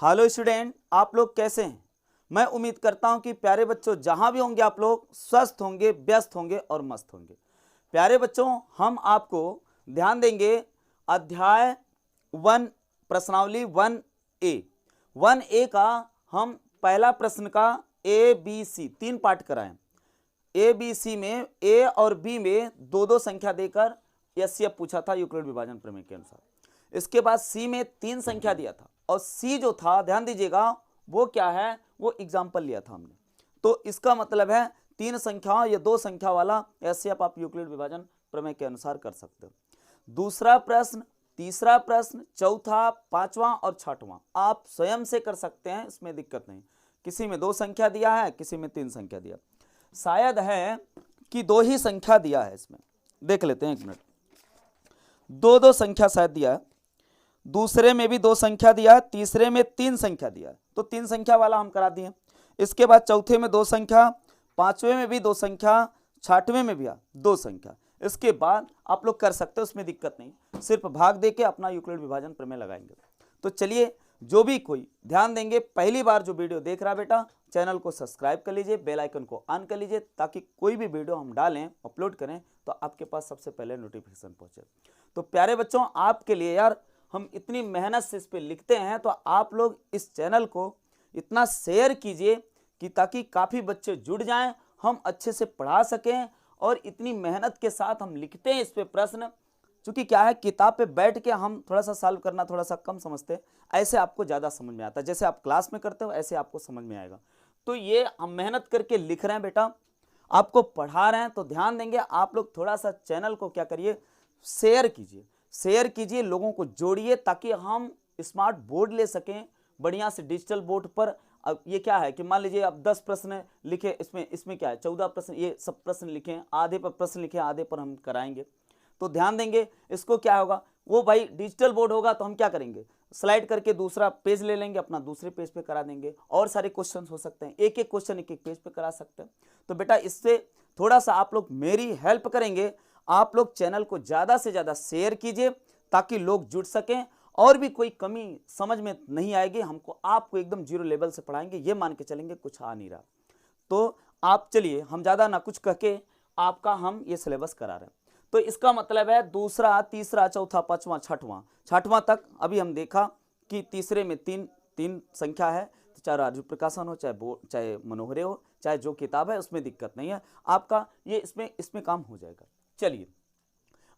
Hello student, आप लोग कैसे हैं? मैं उम्मीद करता हूं कि प्यारे बच्चों जहां भी होंगे आप लोग स्वस्थ होंगे, व्यस्त होंगे और मस्त होंगे। प्यारे बच्चों, हम आपको ध्यान देंगे अध्याय 1 प्रश्नावली 1A का हम पहला प्रश्न का ABC 3 पार्ट कराएं। ABC में A और B में दो दो संख्या देकर एससीएफ पूछा था यूक्लिड विभाजन प्रमेय के अनुसार। इसके बाद C में 3 संख्या दिया था और C जो था ध्यान दीजिएगा वो क्या है, वो एग्जाम्पल लिया था हमने। तो इसका मतलब है 3 संख्याओं या 2 संख्या वाला एससीएफ आप यूक्लिड विभाजन प्रमेय के अनुसार कर सकते हो। दूसरा प्रश्न, तीसरा प्रश्न, चौथा, पांचवा और छठवां आप स्वयं से कर सकते हैं, इसमें दिक्कत नहीं। किसी में 2 संख्या दिया है, किसी में 3 संख्या दिया, शायद है कि 2 ही संख्या दिया है। इसमें देख लेते हैं, 1 मिनट। 2 संख्या शायद दिया है, दूसरे में भी 2 संख्या दिया है, तीसरे में 3 संख्या दिया है, तो 3 संख्या वाला हम करा दिए। इसके बाद चौथे में 2 संख्या, पांचवें में भी 2 संख्या, छठवें में भी 2 संख्या। इसके बाद आप लोग कर सकते हो, उसमें दिक्कत नहीं, सिर्फ भाग देके अपना यूक्लिड विभाजन प्रमेय लगाएंगे। तो चलिए, जो भी कोई ध्यान देंगे, पहली बार जो वीडियो देख रहा बेटा चैनल को सब्सक्राइब कर लीजिए, बेल आइकन को ऑन कर लीजिए, ताकि कोई भी वीडियो हम डालें, अपलोड करें तो आपके पास सबसे पहले नोटिफिकेशन पहुंचे। तो प्यारे बच्चों, आपके लिए यार हम इतनी मेहनत से इस पे लिखते हैं, तो आप लोग इस चैनल को इतना शेयर कीजिए कि ताकि काफ़ी बच्चे जुड़ जाएं, हम अच्छे से पढ़ा सकें। और इतनी मेहनत के साथ हम लिखते हैं इस पे प्रश्न, चूंकि क्या है किताब पे बैठ के हम थोड़ा सा सॉल्व करना थोड़ा सा कम समझते हैं, ऐसे आपको ज़्यादा समझ में आता है। जैसे आप क्लास में करते हो ऐसे आपको समझ में आएगा। तो ये हम मेहनत करके लिख रहे हैं बेटा, आपको पढ़ा रहे हैं, तो ध्यान देंगे आप लोग थोड़ा सा चैनल को क्या करिए, शेयर कीजिए, लोगों को जोड़िए, ताकि हम स्मार्ट बोर्ड ले सकें बढ़िया से डिजिटल बोर्ड पर। अब ये क्या है कि मान लीजिए आप 10 प्रश्न लिखे, इसमें क्या है 14 प्रश्न, ये सब प्रश्न लिखें, आधे पर प्रश्न लिखे, आधे पर हम कराएंगे। तो ध्यान देंगे, इसको क्या होगा, वो भाई डिजिटल बोर्ड होगा तो हम क्या करेंगे, स्लाइड करके दूसरा पेज ले लेंगे, अपना दूसरे पेज पे करा देंगे। और सारे क्वेश्चन हो सकते हैं, एक एक क्वेश्चन एक एक पेज पे करा सकते हैं। तो बेटा इससे थोड़ा सा आप लोग मेरी हेल्प करेंगे, आप लोग चैनल को ज़्यादा से ज़्यादा शेयर कीजिए ताकि लोग जुड़ सकें। और भी कोई कमी समझ में नहीं आएगी हमको, आपको एकदम 0 लेवल से पढ़ाएंगे, ये मान के चलेंगे कुछ आ नहीं रहा। तो आप चलिए, हम ज़्यादा ना कुछ कह के आपका हम ये सिलेबस करा रहे हैं। तो इसका मतलब है दूसरा, तीसरा, चौथा, पांचवा, छठवां तक अभी हम देखा कि तीसरे में 3 संख्या है, तो चाहे राजू प्रकाशन हो, चाहे मनोहरे हो, चाहे जो किताब है, उसमें दिक्कत नहीं है आपका, ये इसमें काम हो जाएगा। चलिए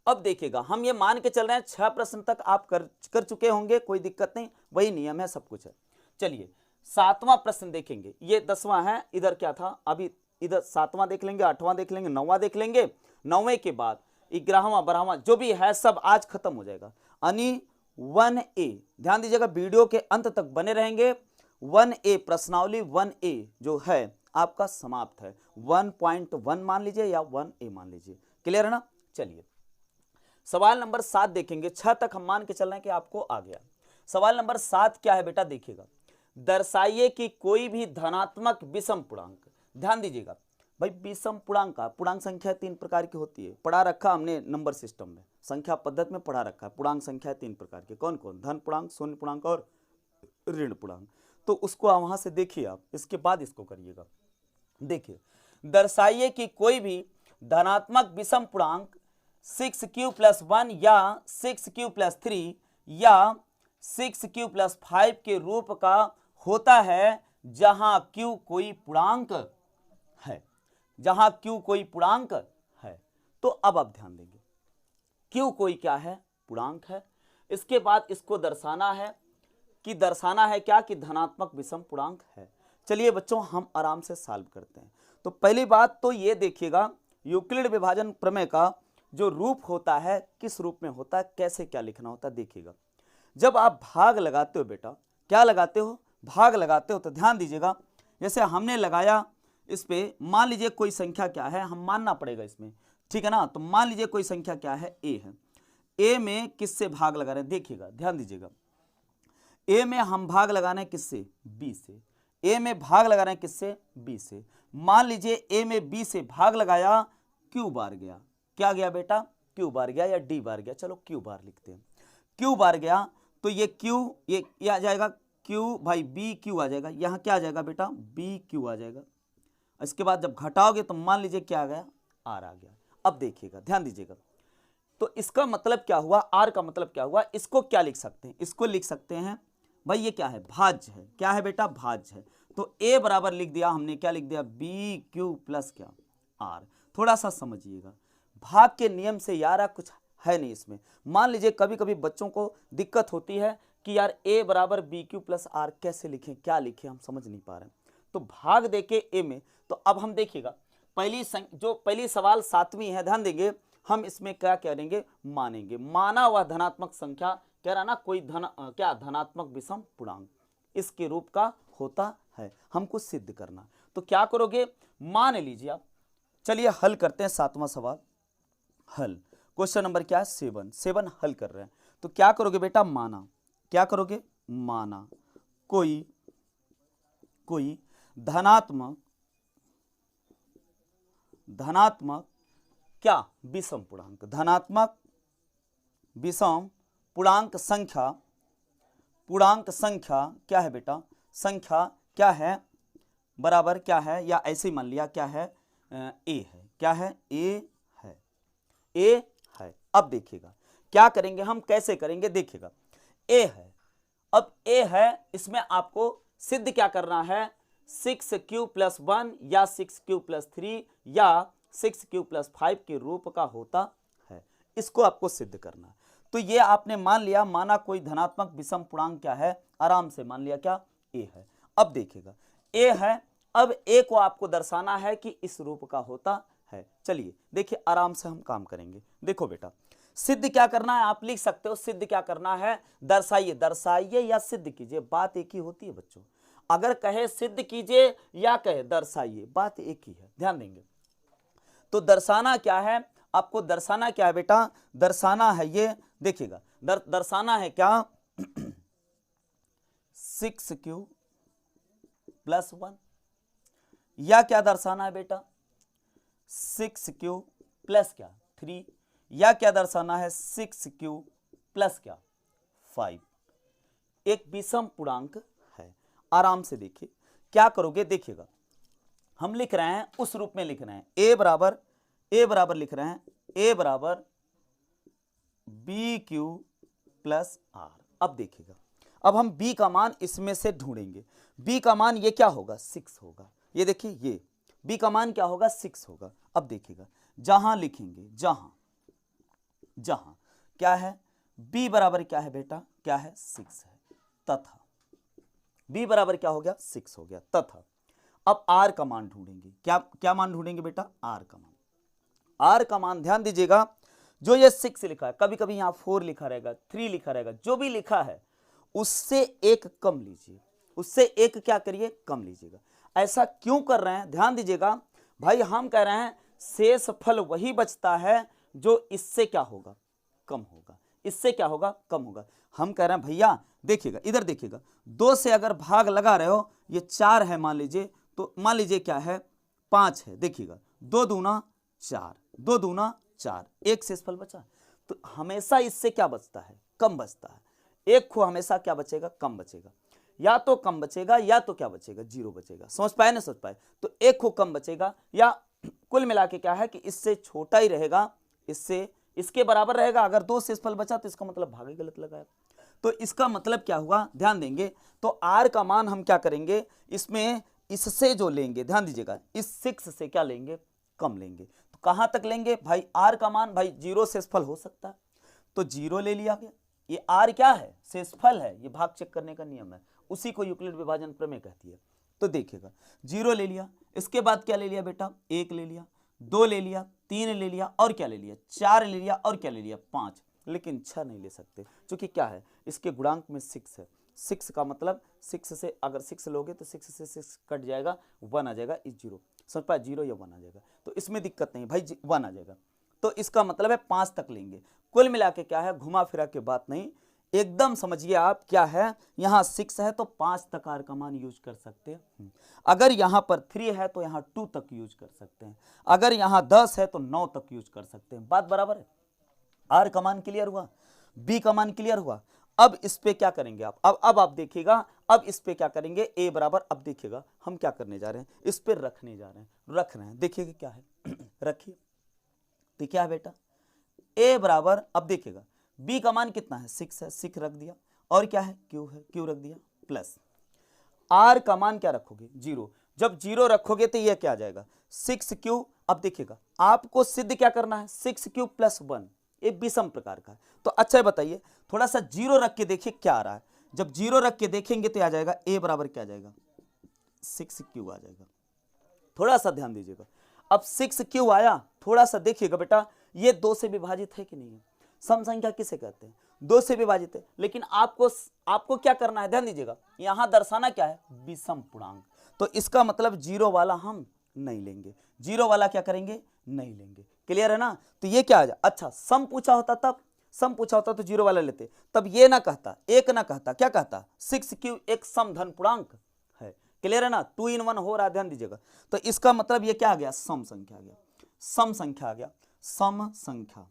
अब देखिएगा, हम ये मान के चल रहे हैं 6 प्रश्न तक आप कर चुके होंगे, कोई दिक्कत नहीं, वही नियम है, सब कुछ है। चलिए 7वां प्रश्न देखेंगे, ये 10वां है, इधर क्या था, अभी इधर 7वां देख लेंगे, 8वां देख लेंगे, 9वां देख लेंगे, 9वें के बाद 11वां 12वां जो भी है सब आज खत्म हो जाएगा। यानी 1A, ध्यान दीजिएगा, वीडियो के अंत तक बने रहेंगे। 1A प्रश्नावली 1A जो है आपका समाप्त है। 1.1 मान लीजिए या 1A मान लीजिए, क्लियर है ना। चलिए सवाल नंबर 7 देखेंगे, 6 तक हम मान के चल रहे हैं कि आपको आ गया। सवाल नंबर 7 क्या है बेटा, देखिएगा, दर्शाइए कि कोई भी धनात्मक विषम पूर्णांक, ध्यान दीजिएगा भाई, विषम पूर्णांक का पूर्णांक संख्या 3 प्रकार की होती है, पढ़ा रखा हमने नंबर सिस्टम में, संख्या पद्धति में पढ़ा रखा है। पूर्णांक संख्या 3 प्रकार की, कौन कौन, धन पूर्णांक, शून्य पूर्णांक और ऋण पूर्णांक। तो उसको वहां से देखिए आप, इसके बाद इसको करिएगा। देखिए, दर्शाइए कि कोई भी धनात्मक विषम पूर्णांक 6q + 1 या 6q + 3 या 6q + 5 के रूप का होता है, जहां q कोई पूर्णांक है, जहां q कोई पूर्णांक है। तो अब आप ध्यान देंगे, q कोई क्या है, पूर्णांक है। इसके बाद इसको दर्शाना है क्या, कि धनात्मक विषम पूर्णांक है। चलिए बच्चों, हम आराम से सॉल्व करते हैं। तो पहली बात तो ये देखिएगा, यूक्लिड विभाजन प्रमेय का जो रूप होता है, किस रूप में होता है, कैसे क्या लिखना होता है। देखिएगा, जब आप भाग लगाते हो बेटा, क्या लगाते हो, भाग लगाते हो, तो ध्यान दीजिएगा, जैसे हमने लगाया इस पे, मान लीजिए कोई संख्या क्या है, हम मानना पड़ेगा इसमें, ठीक है ना। तो मान लीजिए कोई संख्या क्या है, ए है। ए में किससे भाग लगा रहे हैं, देखिएगा, ध्यान दीजिएगा, ए में हम भाग लगा रहे हैं किससे, बी से। ए में भाग लगा रहे हैं किससे, बी से। मान लीजिए ए में बी से भाग लगाया, क्यू बार गया, क्या गया बेटा, क्यू बार गया या डी बार गया, चलो क्यू बार लिखते हैं। क्यू बार गया तो ये क्यू, ये आ जाएगा क्यू भाई बी क्यू आ जाएगा, यहाँ क्या आ जाएगा बेटा बी क्यू आ जाएगा। इसके बाद जब घटाओगे तो मान लीजिए क्या आ गया आर आ गया। अब देखिएगा ध्यान दीजिएगा, तो इसका मतलब क्या हुआ, आर का मतलब क्या हुआ, इसको क्या लिख सकते हैं, इसको लिख सकते हैं भाई ये क्या है भाज्य है, क्या है बेटा भाज्य है। तो ए बराबर लिख दिया हमने, क्या लिख दिया बी क्यू प्लस क्या आर। थोड़ा सा समझिएगा, भाग के नियम से यार कुछ है नहीं इसमें। मान लीजिए कभी कभी बच्चों को दिक्कत होती है कि यार ए बराबर बी क्यू प्लस आर कैसे लिखें, क्या लिखें, हम समझ नहीं पा रहे हैं। तो भाग देके ए में, तो अब हम देखिएगा पहली सवाल 7वीं है, ध्यान देंगे हम इसमें क्या करेंगे मानेंगे, माना वह धनात्मक संख्या, कह रहा ना कोई धनात्मक विषम पूर्णांक इसके रूप का होता है, हमको सिद्ध करना। तो क्या करोगे मान लीजिए आप, चलिए हल करते हैं 7वां सवाल। हल क्वेश्चन नंबर क्या है 7 हल कर रहे हैं। तो क्या करोगे बेटा माना, क्या करोगे माना कोई धनात्मक क्या विषम पूर्णांक, धनात्मक विषम पूर्णांक संख्या क्या है बेटा, संख्या क्या है बराबर क्या है, या ऐसे ही मान लिया क्या है ए है, क्या है ए है। अब देखिएगा क्या करेंगे हम, कैसे करेंगे देखिएगा, ए है, अब ए है, इसमें आपको सिद्ध क्या करना है 6q + 1 या 6q + 3 या 6q + 5 के रूप का होता है, इसको आपको सिद्ध करना है। तो ये आपने मान लिया, माना कोई धनात्मक विषम पूर्णांक क्या है, आराम से मान लिया क्या ए है। अब देखिएगा ए है, अब ए को आपको दर्शाना है कि इस रूप का होता है। चलिए देखिए आराम से हम काम करेंगे। देखो बेटा सिद्ध क्या करना है, आप लिख सकते हो सिद्ध क्या करना है, दर्शाइए या सिद्ध कीजिए, बात एक ही होती है बच्चों। अगर कहे सिद्ध कीजिए या कहे दर्शाइए, बात एक ही है, ध्यान देंगे। तो दर्शाना क्या है, आपको दर्शाना क्या है बेटा, दर्शाना है ये देखिएगा, दर्शाना है क्या 6q + 1 या क्या दर्शाना है बेटा 6q + क्या 3 या क्या दर्शाना है 6q + क्या 5। एक विषम पूर्णांक है। आराम से देखिए क्या करोगे, देखिएगा हम लिख रहे हैं उस रूप में लिख रहे हैं, ए बराबर लिख रहे हैं ए बराबर BQ + R। अब देखिएगा अब हम b का मान इसमें से ढूंढेंगे, b का मान ये क्या होगा 6 होगा, ये देखिए ये b का मान क्या होगा 6 होगा। अब देखिएगा जहां लिखेंगे, जहां क्या है b बराबर क्या है बेटा, क्या है 6 है, तथा b बराबर क्या हो गया 6 हो गया, तथा अब r का मान ढूंढेंगे, क्या मान ढूंढेंगे बेटा r का मान ध्यान दीजिएगा, जो ये 6 लिखा है, कभी कभी यहाँ 4 लिखा रहेगा 3 लिखा रहेगा, जो भी लिखा है उससे एक कम लीजिए, उससे एक क्या करिए कम लीजिएगा। ऐसा क्यों कर रहे हैं ध्यान दीजिएगा भाई, हम कह रहे हैं शेष फल वही बचता है जो इससे क्या होगा कम होगा, इससे क्या होगा कम होगा। हम कह रहे हैं भैया देखिएगा इधर देखिएगा, 2 से अगर भाग लगा रहे हो, ये 4 है मान लीजिए, तो मान लीजिए क्या है 5 है, देखिएगा 2 दूना 4, एक शेष फल बचा, तो हमेशा इससे क्या बचता है कम बचता है, एक को हमेशा क्या बचेगा कम बचेगा, या तो कम बचेगा या तो क्या बचेगा 0 बचेगा। समझ पाए ना, समझ पाए, तो एक को कम बचेगा, या कुल मिला के क्या है कि इससे छोटा ही रहेगा, इससे इसके बराबर रहेगा। अगर 2 शेषफल बचा तो इसका मतलब भाग ही गलत लगाया, तो इसका मतलब क्या हुआ ध्यान देंगे। तो r का मान हम क्या करेंगे, इसमें इससे जो लेंगे ध्यान दीजिएगा, इस 6 से क्या लेंगे कम लेंगे। तो कहां तक लेंगे भाई, r का मान भाई 0 शेषफल हो सकता है, तो 0 ले लिया गया। ये r क्या है शेषफल है, ये भाग चेक करने का नियम है, उसी को यूक्लिड विभाजन प्रमेय कहती है। तो देखिएगा 0 ले लिया, इसके बाद क्या ले लिया बेटा 1 ले लिया, 2 ले लिया, 3 ले लिया, और क्या ले लिया 4 ले लिया, और क्या ले लिया 5, लेकिन 6 नहीं ले सकते, क्योंकि क्या है इसके गुणांक में 6 है। 6 का मतलब 6 से अगर 6 लोगे तो 6 से 6 कट जाएगा, 1 आ जाएगा, इस 0 समझ पाए, 0 या 1 आ जाएगा, तो इसमें दिक्कत नहीं भाई 1 आ जाएगा। तो इसका मतलब है 5 तक लेंगे। कुल मिला के क्या है, घुमा फिरा के बात नहीं, एकदम समझिए आप क्या है, यहाँ 6 है तो 5 तक r का मान यूज कर सकते हैं। अगर यहाँ पर 3 है तो यहाँ 2 तक यूज कर सकते हैं, अगर यहाँ 10 है तो 9 तक यूज कर सकते हैं, बात बराबर है। r का मान क्लियर हुआ, b का मान क्लियर हुआ। अब इस पे क्या करेंगे आप, अब आप देखिएगा अब इस पे क्या करेंगे, a बराबर, अब देखिएगा हम क्या करने जा रहे हैं, इस पे रखने जा रहे हैं, रख रहे हैं, देखिएगा क्या है रखिए, तो क्या है बेटा, a बराबर, अब देखिएगा b का मान कितना है 6 है, 6 रख दिया, और क्या है q है, q रख दिया, प्लस r का मान क्या रखोगे 0, जब 0 रखोगे तो ये क्या आ जाएगा 6q। अब देखिएगा आपको सिद्ध क्या करना है, 6q प्लस 1, ये विषम प्रकार का है, तो अच्छा बताइए थोड़ा सा 0 रख के देखिए क्या आ रहा है, जब 0 रख के देखेंगे तो आ जाएगा a बराबर क्या आ जाएगा 6q आ जाएगा, थोड़ा सा ध्यान दीजिएगा। अब 6q आया, थोड़ा सा देखिएगा बेटा ये 2 से विभाजित है कि नहीं है, सम संख्या किसे कहते हैं 2 से विभाजित है, लेकिन आपको क्या करना है, ध्यान दीजिएगा यहां दर्शाना क्या है विषम पूर्णांक, तो इसका मतलब 0 वाला हम नहीं लेंगे, 0 वाला क्या करेंगे नहीं लेंगे, क्लियर है ना। तो ये क्या आ जाए, अच्छा सम पूछा होता तब, सम पूछा होता तो 0 वाला लेते, तब ये ना कहता, एक ना कहता, क्या कहता 6q एक समधन पूर्णांक है, क्लियर है ना, 2 in 1 हो रहा है, ध्यान दीजिएगा। तो इसका मतलब ये क्या आ गया सम संख्या आ गया, सम संख्या आ गया, सम संख्या,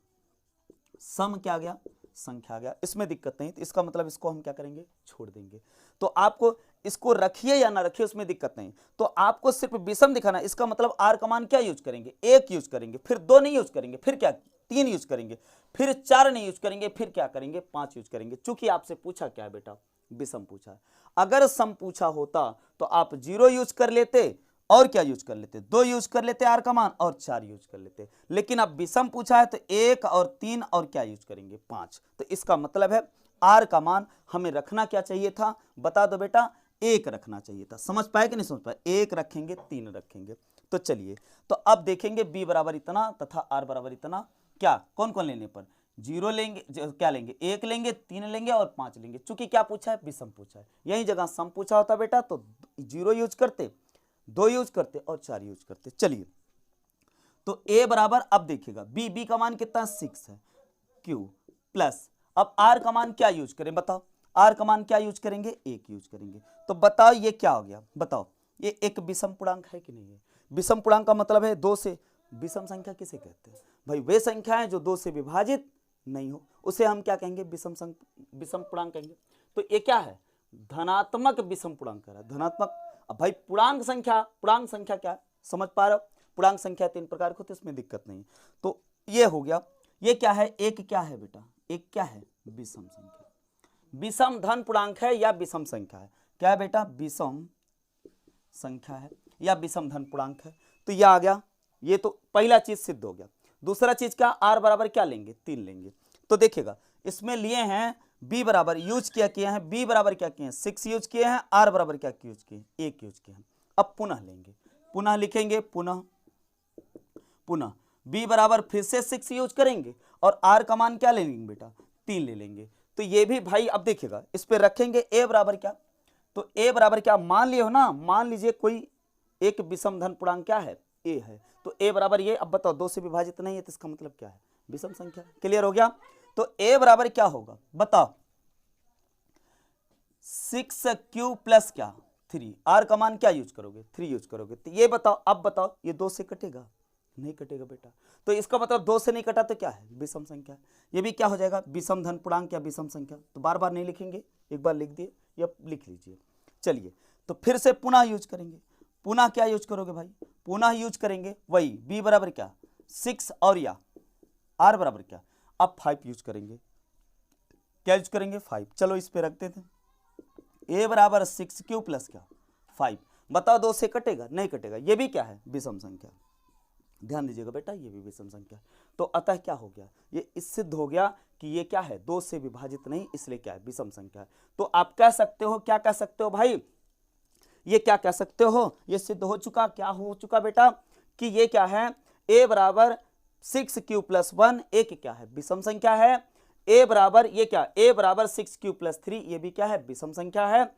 सम क्या आ गया संख्या आ गया, इसमें दिक्कत नहीं, तो इसका मतलब इसको हम क्या करेंगे छोड़ देंगे। तो आपको इसको रखिए या ना रखिए उसमें दिक्कत नहीं, तो आपको सिर्फ विषम दिखाना, इसका मतलब r का मान क्या यूज करेंगे 1 यूज करेंगे, फिर 2 नहीं यूज करेंगे, फिर क्या 3 यूज करेंगे, फिर 4 नहीं यूज करेंगे, फिर क्या करेंगे 5 यूज करेंगे। चूंकि आपसे पूछा क्या है बेटा विषम पूछा है, अगर सम पूछा होता तो आप 0 यूज कर लेते और क्या यूज कर लेते 2 यूज कर लेते r का मान और 4 यूज कर लेते, लेकिन अब विषम पूछा है तो 1 और 3 और क्या यूज करेंगे 5, तो इसका मतलब है r का मान हमें रखना क्या चाहिए था, बता दो बेटा 1 रखना चाहिए था, समझ पाए कि नहीं समझ पाए, 1 रखेंगे 3 रखेंगे। तो चलिए तो अब देखेंगे b बराबर इतना तथा r बराबर इतना, क्या कौन कौन लेने पर 0 लेंगे, क्या लेंगे 1 लेंगे 3 लेंगे और 5 लेंगे, चूंकि क्या पूछा है विषम पूछा है, यही जगह सम पूछा होता बेटा तो 0 यूज करते 2 यूज करते और 4 यूज करते। चलिए तो a बराबर, अब देखिएगा b का मान कितना 6 है, q प्लस, अब r का मान क्या यूज करें बताओ, r का मान क्या यूज करेंगे 1 यूज करेंगे, तो बताओ ये क्या हो गया, बताओ ये एक विषम पूर्णांक है कि नहीं है, विषम पूर्णांक का मतलब है 2 से, विषम संख्या किसे कहते हैं भाई, वे संख्याएं जो 2 से विभाजित नहीं हो उसे हम क्या कहेंगे विषम पूर्णांक कहेंगे। तो ये क्या है धनात्मक विषम पूर्णांक है, धनात्मक। अब भाई पूर्णांक संख्या क्या है समझ पा रहे हो, पूर्णांक संख्या 3 प्रकार की होती है, इसमें दिक्कत नहीं। तो ये हो गया, ये क्या है एक क्या है बेटा, एक क्या है विषम संख्या, विषम धन पूर्णांक है या विषम संख्या है, क्या है बेटा विषम संख्या है या विषम धन पूर्णांक है। तो यह आ गया, ये तो पहला चीज सिद्ध हो गया। दूसरा चीज क्या, r बराबर क्या लेंगे 3 लेंगे, तो देखिएगा इसमें लिए हैं b बराबर यूज किए हैं, b बराबर क्या किए हैं 6 यूज किए हैं, r बराबर क्या यूज किए 1 यूज किए हैं। अब पुनः लेंगे, पुनः लिखेंगे, पुनः b बराबर फिर से 6 यूज करेंगे और r का मान क्या ले लेंगे बेटा 3 ले लेंगे। तो ये भी भाई अब देखिएगा इस पे रखेंगे a बराबर क्या, तो a बराबर क्या मान लिए हो ना, मान लीजिए कोई एक विषम धन पूर्णांक क्या है a है, तो a बराबर ये, अब बताओ 2 से विभाजित नहीं है तो इसका मतलब क्या है विषम संख्या, क्लियर हो गया। तो a बराबर क्या होगा बताओ 6q प्लस क्या 3, r का मान क्या यूज करोगे 3 यूज करोगे, तो ये बताओ, अब बताओ ये 2 से कटेगा नहीं कटेगा बेटा, तो इसका मतलब 2 से नहीं कटा तो क्या है विषम संख्या, ये भी क्या हो जाएगा विषम धन पूर्णांक या विषम संख्या। तो बार बार नहीं लिखेंगे, एक बार लिख दिए या लिख लीजिए। चलिए तो फिर से पुनः यूज करेंगे, पुनः क्या यूज करोगे भाई, पुनः यूज करेंगे वही b बराबर क्या 6 और या r बराबर क्या, अब 5 यूज करेंगे, क्या यूज करेंगे 5। चलो इस पे रखते थे a बराबर 6q प्लस क्या 5, बताओ 2 से कटेगा नहीं कटेगा, ये भी क्या है विषम संख्या, ध्यान दीजिएगा बेटा ये भी विषम संख्या। तो अतः क्या हो गया, ये इस सिद्ध हो गया कि ये क्या है 2 से विभाजित नहीं, इसलिए क्या है विषम संख्या है। तो आप कह सकते हो, क्या कह सकते हो भाई, ये क्या कह सकते हो, ये सिद्ध हो चुका, क्या हो चुका बेटा कि ये क्या है a बराबर 6q प्लस 1 एक क्या है विषम संख्या है, a बराबर ये क्या a बराबर 6q प्लस 3 ये भी क्या है विषम संख्या है,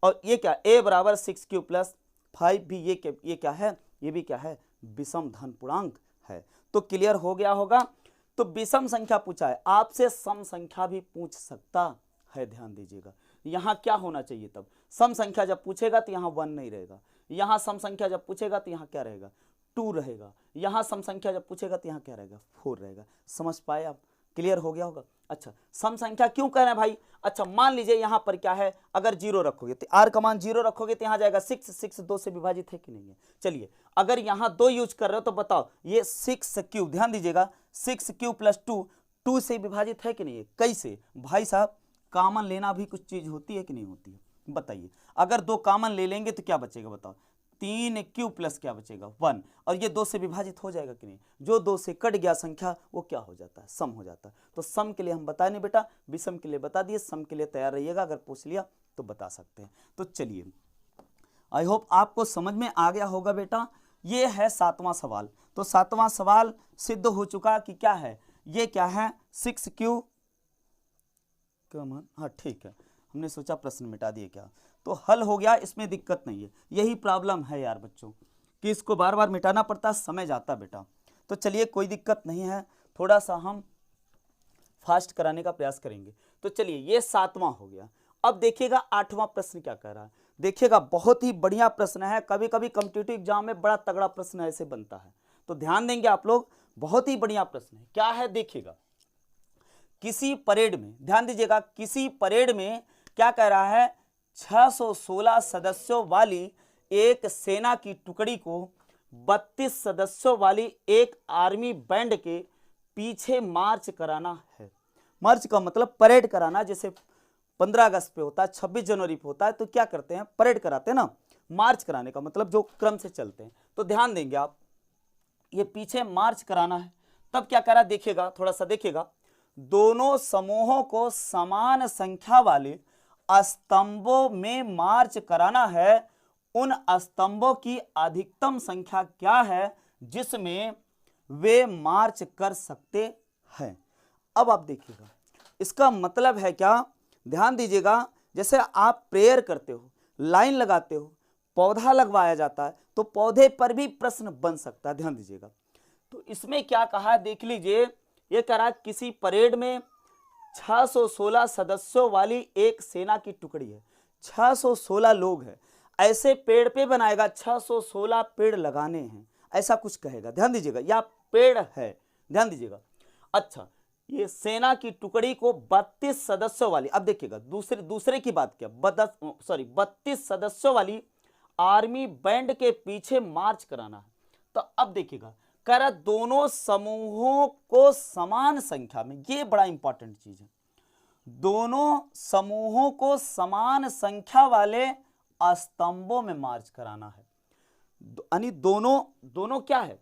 और ये क्या a बराबर 6q प्लस 5 भी ये क्या है, ये भी क्या है विषम धन पूर्णांक है। तो क्लियर हो गया होगा। तो विषम संख्या पूछा है, आपसे सम संख्या भी पूछ सकता है, ध्यान दीजिएगा। यहाँ क्या होना चाहिए, तब सम संख्या जब पूछेगा तो यहाँ 1 नहीं रहेगा, यहाँ सम संख्या जब पूछेगा तो यहाँ क्या रहेगा 2 रहेगा, यहाँ सम संख्या जब पूछेगा तो यहाँ क्या रहेगा 4 रहेगा। समझ पाए आप, क्लियर हो गया होगा। अच्छा, सम संख्या क्यों कह रहे हैं भाई? अच्छा, मान लीजिए यहां पर क्या है, अगर 0 रखोगे तो r का मान 0 रखोगे तो यहां जाएगा 6, 6 2 से विभाजित है कि नहीं है? चलिए, अगर यहां 2 यूज कर रहे हो तो बताओ, ये 6 क्यूब, ध्यान दीजिएगा, 6 क्यूब प्लस 2, 2 से विभाजित है कि नहीं है? कैसे भाई साहब, कॉमन लेना भी कुछ चीज होती है कि नहीं होती है? बताइए, अगर 2 कॉमन ले लेंगे तो क्या बचेगा बताओ? 3 क्यूब प्लस क्या बचेगा? 1, और ये 2 से विभाजित हो जाएगा कि नहीं? जो 2 से कट गया संख्या वो क्या हो जाता है? सम हो जाता है। तो सम के लिए हम बताए नहीं बेटा, विषम के लिए बता दिए, सम के लिए तैयार रहिएगा, अगर पूछ लिया तो बता सकते हैं। तो चलिए, आई होप आपको समझ में आ गया होगा बेटा। ये है 7वां सवाल। तो 7वां सवाल सिद्ध हो चुका कि क्या है, ये क्या है, 6 क्यूब, हाँ ठीक है, हमने सोचा प्रश्न मिटा दिए क्या, तो हल हो गया, इसमें दिक्कत नहीं है। यही प्रॉब्लम है यार बच्चों कि इसको बार बार मिटाना पड़ता, समय जाता बेटा। तो चलिए कोई दिक्कत नहीं है, थोड़ा सा हम फास्ट कराने का प्रयास करेंगे। तो चलिए, ये 7वां हो गया। अब देखिएगा 8वां प्रश्न क्या कह रहा है। देखिएगा, बहुत ही बढ़िया प्रश्न है, कभी कभी कॉम्पिटिटिव एग्जाम में बड़ा तगड़ा प्रश्न ऐसे बनता है, तो ध्यान देंगे आप लोग, बहुत ही बढ़िया प्रश्न है। क्या है देखिएगा, किसी परेड में, ध्यान दीजिएगा, किसी परेड में क्या कह रहा है, 616 सदस्यों वाली एक सेना की टुकड़ी को 32 सदस्यों वाली एक आर्मी बैंड के पीछे मार्च कराना है। मार्च का मतलब परेड कराना, जैसे 15 अगस्त पे होता है, 26 जनवरी पे होता है, तो क्या करते हैं, परेड कराते हैं ना। मार्च कराने का मतलब जो क्रम से चलते हैं। तो ध्यान देंगे आप, ये पीछे मार्च कराना है, तब क्या करा देखिएगा, थोड़ा सा देखिएगा, दोनों समूहों को समान संख्या वाले स्तंभों में मार्च कराना है। उन स्तंभों की अधिकतम संख्या क्या है जिसमें वे मार्च कर सकते हैं? अब आप देखिएगा, इसका मतलब है क्या, ध्यान दीजिएगा, जैसे आप प्रेयर करते हो, लाइन लगाते हो, पौधा लगवाया जाता है, तो पौधे पर भी प्रश्न बन सकता है, ध्यान दीजिएगा। तो इसमें क्या कहा है देख लीजिए, ये कह रहा है किसी परेड में 616 सदस्यों वाली एक सेना की टुकड़ी है, 616 लोग हैं, ऐसे पेड़ पे बनाएगा, 616 पेड़ लगाने हैं, ऐसा कुछ कहेगा, ध्यान दीजिएगा, या पेड़ है, ध्यान दीजिएगा। अच्छा, ये सेना की टुकड़ी को 32 सदस्यों वाली, अब देखिएगा दूसरे की बात किया, 32 सदस्यों वाली आर्मी बैंड के पीछे मार्च कराना है। तो अब देखिएगा, कह रहा दोनों समूहों को समान संख्या में, ये बड़ा इंपॉर्टेंट चीज है, दोनों समूहों को समान संख्या वाले स्तंभों में मार्च कराना है। यानी दोनों क्या है,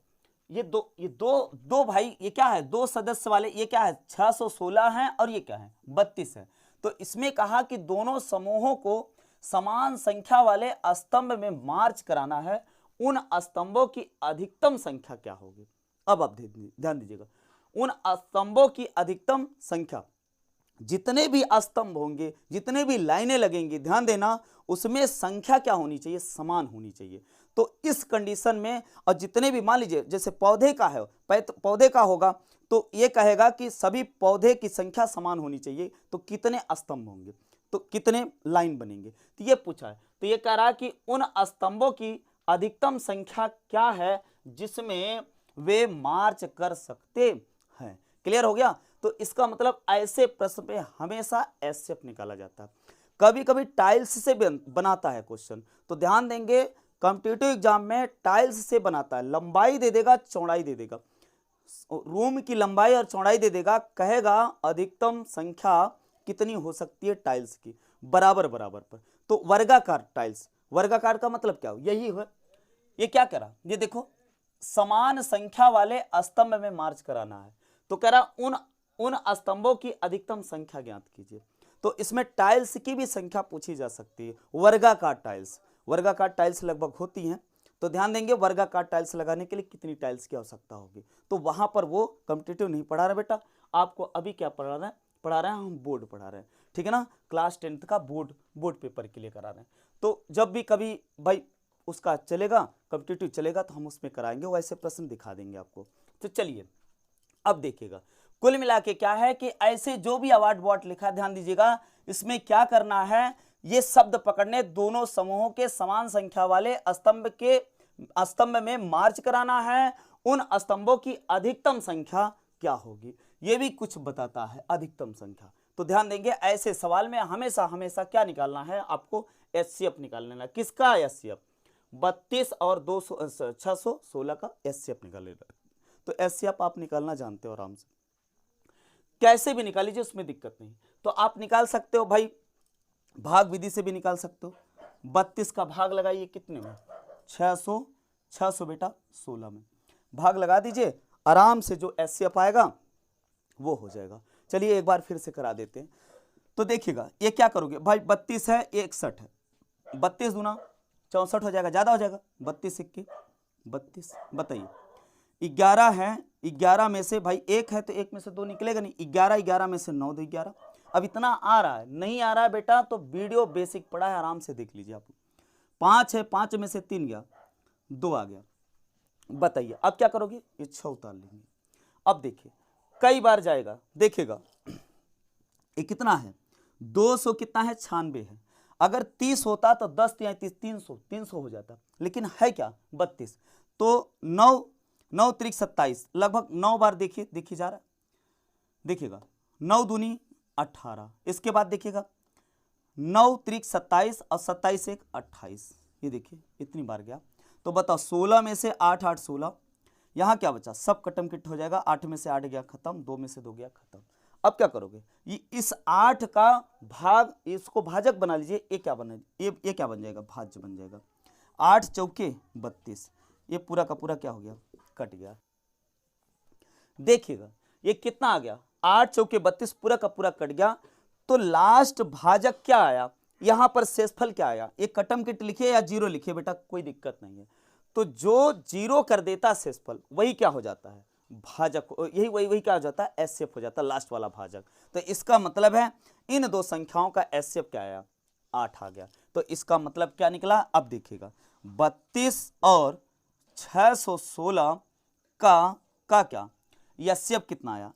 ये दो भाई, ये क्या है, 2 सदस्य वाले, ये क्या है 616 है, और ये क्या है 32 है। तो इसमें कहा कि दोनों समूहों को समान संख्या वाले स्तंभ में मार्च कराना है, उन स्तंभों की अधिकतम संख्या क्या होगी? अब आप ध्यान दीजिएगा, उन स्तंभों की अधिकतम संख्या, जितने भी स्तंभ होंगे, जितने भी लाइनें लगेंगी, ध्यान देना, उसमें संख्या क्या होनी चाहिए, समान होनी चाहिए। तो इस कंडीशन में, और जितने भी, मान लीजिए जैसे पौधे का है, पौधे का होगा, तो ये कहेगा कि सभी पौधे की संख्या समान होनी चाहिए, तो कितने स्तंभ होंगे, तो कितने लाइन बनेंगे, तो ये पूछा है। तो ये कह रहा है कि उन स्तंभों की अधिकतम संख्या क्या है जिसमें वे मार्च कर सकते हैं। क्लियर हो गया? तो इसका मतलब ऐसे प्रश्न पे हमेशा एसएफ निकाला जाता है, कभी कभी टाइल्स से बनाता है क्वेश्चन, तो ध्यान देंगे, कॉम्पिटिटिव एग्जाम में टाइल्स से बनाता है, लंबाई दे देगा, चौड़ाई दे देगा, रूम की लंबाई और चौड़ाई दे देगा, कहेगा अधिकतम संख्या कितनी हो सकती है टाइल्स की, बराबर बराबर पर। तो वर्गाकार टाइल्स, वर्गाकार का मतलब क्या हो, यही है। ये क्या करा, ये देखो, समान संख्या वाले स्तंभ में मार्च कराना है, तो कह रहा उन स्तंभों की अधिकतम संख्या ज्ञात कीजिए। तो इसमें टाइल्स की भी संख्या पूछी जा सकती है, वर्गाकार टाइल्स लगभग होती हैं, तो ध्यान देंगे वर्गाकार टाइल्स लगाने के लिए कितनी टाइल्स की आवश्यकता होगी। तो वहां पर वो कॉम्पिटिटिव नहीं पढ़ा रहे बेटा, आपको अभी क्या पढ़ा रहे हैं हम बोर्ड पढ़ा रहे हैं, ठीक है ना, क्लास 10th का बोर्ड पेपर के लिए करा रहे हैं। तो जब भी कभी भाई उसका चलेगा, कॉम्पिटिटिव चलेगा, तो हम उसमें कराएंगे, वैसे प्रश्न दिखा देंगे आपको। तो चलिए अब देखिएगा, कुल मिला के क्या है कि ऐसे जो भी अवार्ड लिखा है, ध्यान दीजिएगा, इसमें क्या करना है, ये शब्द पकड़ने, दोनों समूहों के समान संख्या वाले स्तंभ में मार्च कराना है, उन स्तंभों की अधिकतम संख्या क्या होगी, ये भी कुछ बताता है अधिकतम संख्या। तो ध्यान देंगे ऐसे सवाल में हमेशा हमेशा क्या निकालना है आपको, एचसीएफ निकाल लेना। किसका एचसीएफ? 32 और 616 का एचसीएफ निकाल लेना। तो एचसीएफ आप निकालना जानते हो आराम से, कैसे भी निकाल लीजिए, उसमें दिक्कत नहीं। तो आप निकाल सकते हो भाई, भाग विधि से भी निकाल सकते हो। 32 का भाग लगाइए कितने में? 600, 600 बेटा 16 में भाग लगा दीजिए, आराम से जो एचसीएफ आएगा वो हो जाएगा। चलिए एक बार फिर से करा देते हैं। तो देखिएगा ये क्या करोगे भाई, 32 है 61 है, 32 दूना 64 हो जाएगा, ज्यादा हो जाएगा, 32 सिक्के 32। बताइए 11 है, 11 में से भाई 1 है तो 1 में से 2 निकलेगा नहीं, 11, 11 में से 9 2 11। अब इतना आ रहा है, नहीं आ रहा है बेटा तो वीडियो बेसिक पढ़ा है, आराम से देख लीजिए आप। 5 है, 5 में से 3 गया, 2 आ गया। बताइए अब क्या करोगे, ये 6 उतार लेंगे। अब देखिए कई बार जाएगा, देखिएगा ये कितना है, 200 कितना है, 96 है। अगर 30 होता तो 10 या 30, 300 हो जाता, लेकिन है क्या 32। तो 9 9 त्रिक 27, लगभग 9 बार देखिए जा रहा है। देखिएगा 9 दूनी 18, इसके बाद देखिएगा 9 त्रिक 27 और 27 एक 28, ये देखिए इतनी बार गया। तो बताओ 16 में से 8 8 16, यहाँ क्या बचा, सब कटम किट हो जाएगा, 8 में से 8 गया खत्म, 2 में से 2 गया खत्म। अब क्या करोगे, ये इस 8 का भाग, इसको भाजक बना लीजिए, ये क्या बना, ये क्या बन जाएगा, भाज्य बन जाएगा। 8 चौके 32, ये पूरा का पूरा क्या हो गया, कट गया। देखिएगा ये कितना आ गया, 8 चौके 32 पूरा का पूरा कट गया। तो लास्ट भाजक क्या आया, यहां पर शेषफल क्या आया, ये कटम किट लिखिए या 0 लिखिए बेटा, कोई दिक्कत नहीं है। तो जो 0 कर देता शेषफल वही क्या हो जाता है, भाजक, यही वही क्या हो जाता है, एचसीएफ हो जाता है, लास्ट वाला भाजक। तो इसका मतलब है इन दो संख्याओं का एचसीएफ क्या आया, 8 आ गया। तो इसका मतलब क्या निकला, अब देखिएगा 32 और 616 का क्या एचसीएफ कितना आया,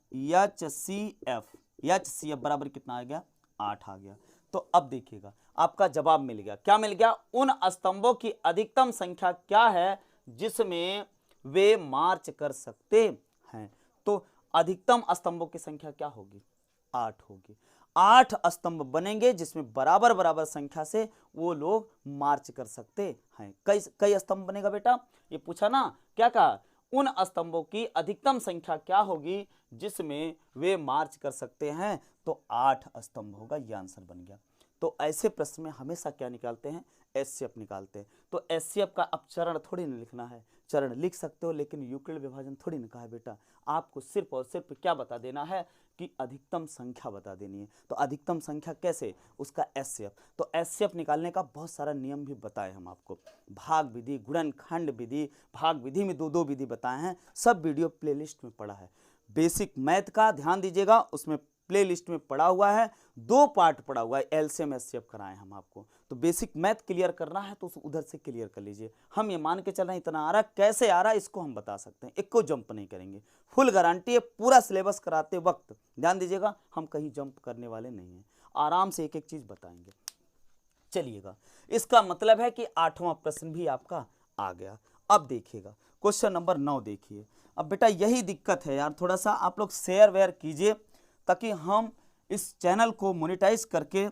एचसीएफ बराबर कितना आ गया, 8 आ गया। तो अब देखिएगा आपका जवाब मिल गया, क्या मिल गया, उन स्तंभों की अधिकतम संख्या क्या है जिसमें वे मार्च कर सकते हैं। तो अधिकतम स्तंभों की संख्या क्या होगी, 8 होगी। 8 स्तंभ बनेंगे जिसमें बराबर बराबर संख्या से वो लोग मार्च कर सकते हैं। कई स्तंभ बनेगा बेटा, ये पूछा ना, क्या कहा, उन स्तंभों की अधिकतम संख्या क्या होगी जिसमें वे मार्च कर सकते हैं। तो 8 स्तंभ होगा, ये आंसर बन गया। तो ऐसे प्रश्न में हमेशा क्या निकालते हैं, एचसीएफ निकालते हैं। तो एचसीएफ का अब चरण थोड़ी ना लिखना है, चरण लिख सकते हो लेकिन यूक्लिड विभाजन थोड़ी ना कहा है बेटा, आपको सिर्फ और सिर्फ क्या बता देना है कि अधिकतम संख्या बता देनी है। तो अधिकतम संख्या कैसे, उसका एचसीएफ। तो एचसीएफ निकालने का बहुत सारा नियम भी बताए हम आपको, भाग विधि, गुणनखंड विधि, भाग विधि में दो विधि बताए हैं, सब वीडियो प्लेलिस्ट में पड़ा है। बेसिक मैथ का ध्यान दीजिएगा, उसमें प्लेलिस्ट में पड़ा हुआ है, 2 पार्ट पड़ा हुआ है, एलसीएम एचसीएफ कराए हम आपको। तो बेसिक मैथ क्लियर करना है तो उधर से क्लियर कर लीजिए। हम ये मान के चल रहे हैं इतना आ रहा है, कैसे आ रहा है इसको हम बता सकते हैं, एक को जंप नहीं करेंगे, फुल गारंटी है। पूरा सिलेबस कराते वक्त ध्यान दीजिएगा, हम कहीं जंप करने वाले नहीं हैं, आराम से एक एक चीज बताएंगे। चलिएगा, इसका मतलब है कि 8वां प्रश्न भी आपका आ गया। अब देखिएगा क्वेश्चन नंबर 9 देखिए। अब बेटा यही दिक्कत है यार, थोड़ा सा आप लोग शेयर वेयर कीजिए ताकि हम इस चैनल को मोनेटाइज करके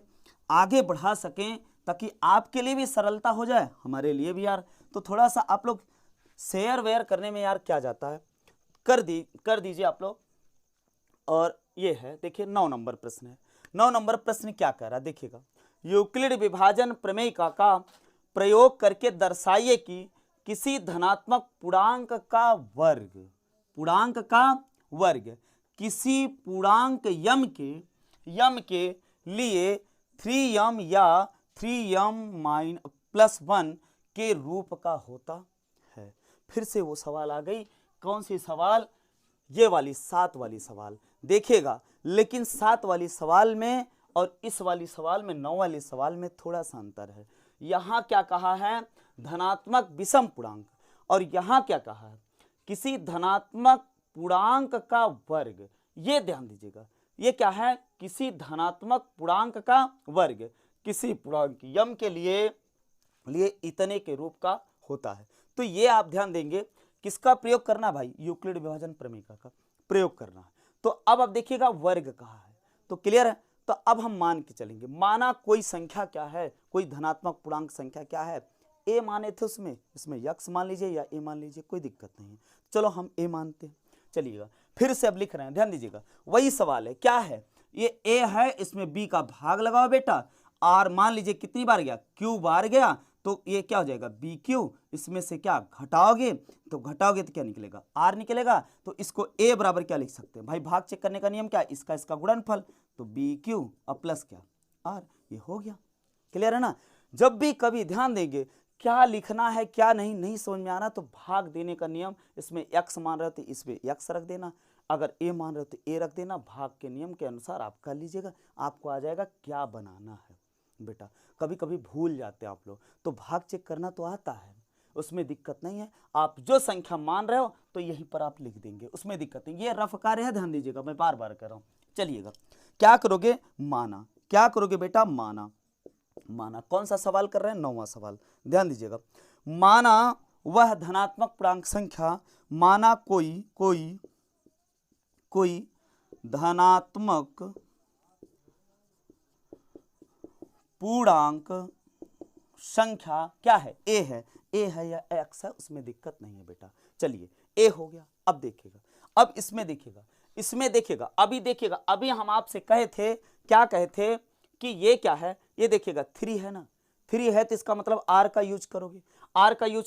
आगे बढ़ा सकें, ताकि आपके लिए भी सरलता हो जाए, हमारे लिए भी यार। तो थोड़ा सा आप लोग शेयर वेयर करने में यार क्या जाता है, कर दीजिए आप लोग। और ये है देखिए 9 नंबर प्रश्न है। 9 नंबर प्रश्न क्या कह रहा है देखिएगा, यूक्लिड विभाजन प्रमेय का प्रयोग करके दर्शाइए कि किसी धनात्मक पूर्णांक का वर्ग किसी पूर्णांक यम के लिए 3m या 3m+1 के रूप का होता है। फिर से वो सवाल आ गई, कौन सी सवाल, ये वाली 7 वाली सवाल देखिएगा। लेकिन 7 वाली सवाल में और इस वाली सवाल में, 9 वाली सवाल में थोड़ा सा अंतर है। यहाँ क्या कहा है, धनात्मक विषम पूर्णांक, और यहाँ क्या कहा है, किसी धनात्मक पूर्णांक का वर्ग। ये ध्यान दीजिएगा, ये क्या है, किसी धनात्मक पूर्णांक का वर्ग किसी पूर्णांक यम के लिए इतने के रूप का होता है। तो ये आप ध्यान देंगे, किसका प्रयोग करना भाई, यूक्लिड विभाजन प्रमेय का प्रयोग करना है। तो अब देखिएगा वर्ग कहा है, तो क्लियर है। तो अब हम मान के चलेंगे, माना कोई संख्या क्या है, कोई धनात्मक पूर्णांक संख्या क्या है, ए माने थे उसमें, इसमें यक्स मान लीजिए या ए मान लीजिए, कोई दिक्कत नहीं है। चलो हम ए मानते हैं। चलिएगा फिर से अब लिख रहे हैं, ध्यान दीजिएगा, वही सवाल है, क्या है, ये ए है, इसमें बी का भाग लगाओ बेटा, आर मान लीजिए कितनी बार गया, क्यू बार गया, तो ये क्या हो जाएगा बी क्यू, इसमें से क्या घटाओगे, तो घटाओगे तो क्या निकलेगा, आर निकलेगा। तो इसको ए बराबर क्या लिख सकते हैं भाई, भाग चेक करने का नियम क्या है, इसका गुणनफल, तो बी क्यू और प्लस क्या आर, ये हो गया। क्लियर है ना। जब भी कभी ध्यान देंगे क्या लिखना है क्या नहीं समझ में आ रहा, तो भाग देने का नियम, इसमें x मान रहे हो तो इसमें x रख देना, अगर a मान रहे हो तो a रख देना, भाग के नियम के अनुसार आप कर लीजिएगा, आपको आ जाएगा क्या बनाना है। बेटा कभी कभी भूल जाते हैं आप लोग, तो भाग चेक करना तो आता है, उसमें दिक्कत नहीं है, आप जो संख्या मान रहे हो तो यहीं पर आप लिख देंगे, उसमें दिक्कत नहीं, ये रफ कार्य है, ध्यान दीजिएगा, मैं बार बार कर रहा हूँ। चलिएगा क्या करोगे, माना, क्या करोगे बेटा, माना, माना कौन सा सवाल कर रहे हैं, 9वां सवाल, ध्यान दीजिएगा, माना वह धनात्मक पूर्णांक संख्या, माना कोई धनात्मक पूर्णांक संख्या क्या है, ए है या एक्स है, उसमें दिक्कत नहीं है बेटा। चलिए ए हो गया, अब देखिएगा, अब इसमें देखिएगा, अभी हम आपसे कहे थे, क्या कहे थे कि ये क्या है, ये देखिएगा 3 है ना, 3 है तो इसका मतलब आर का यूज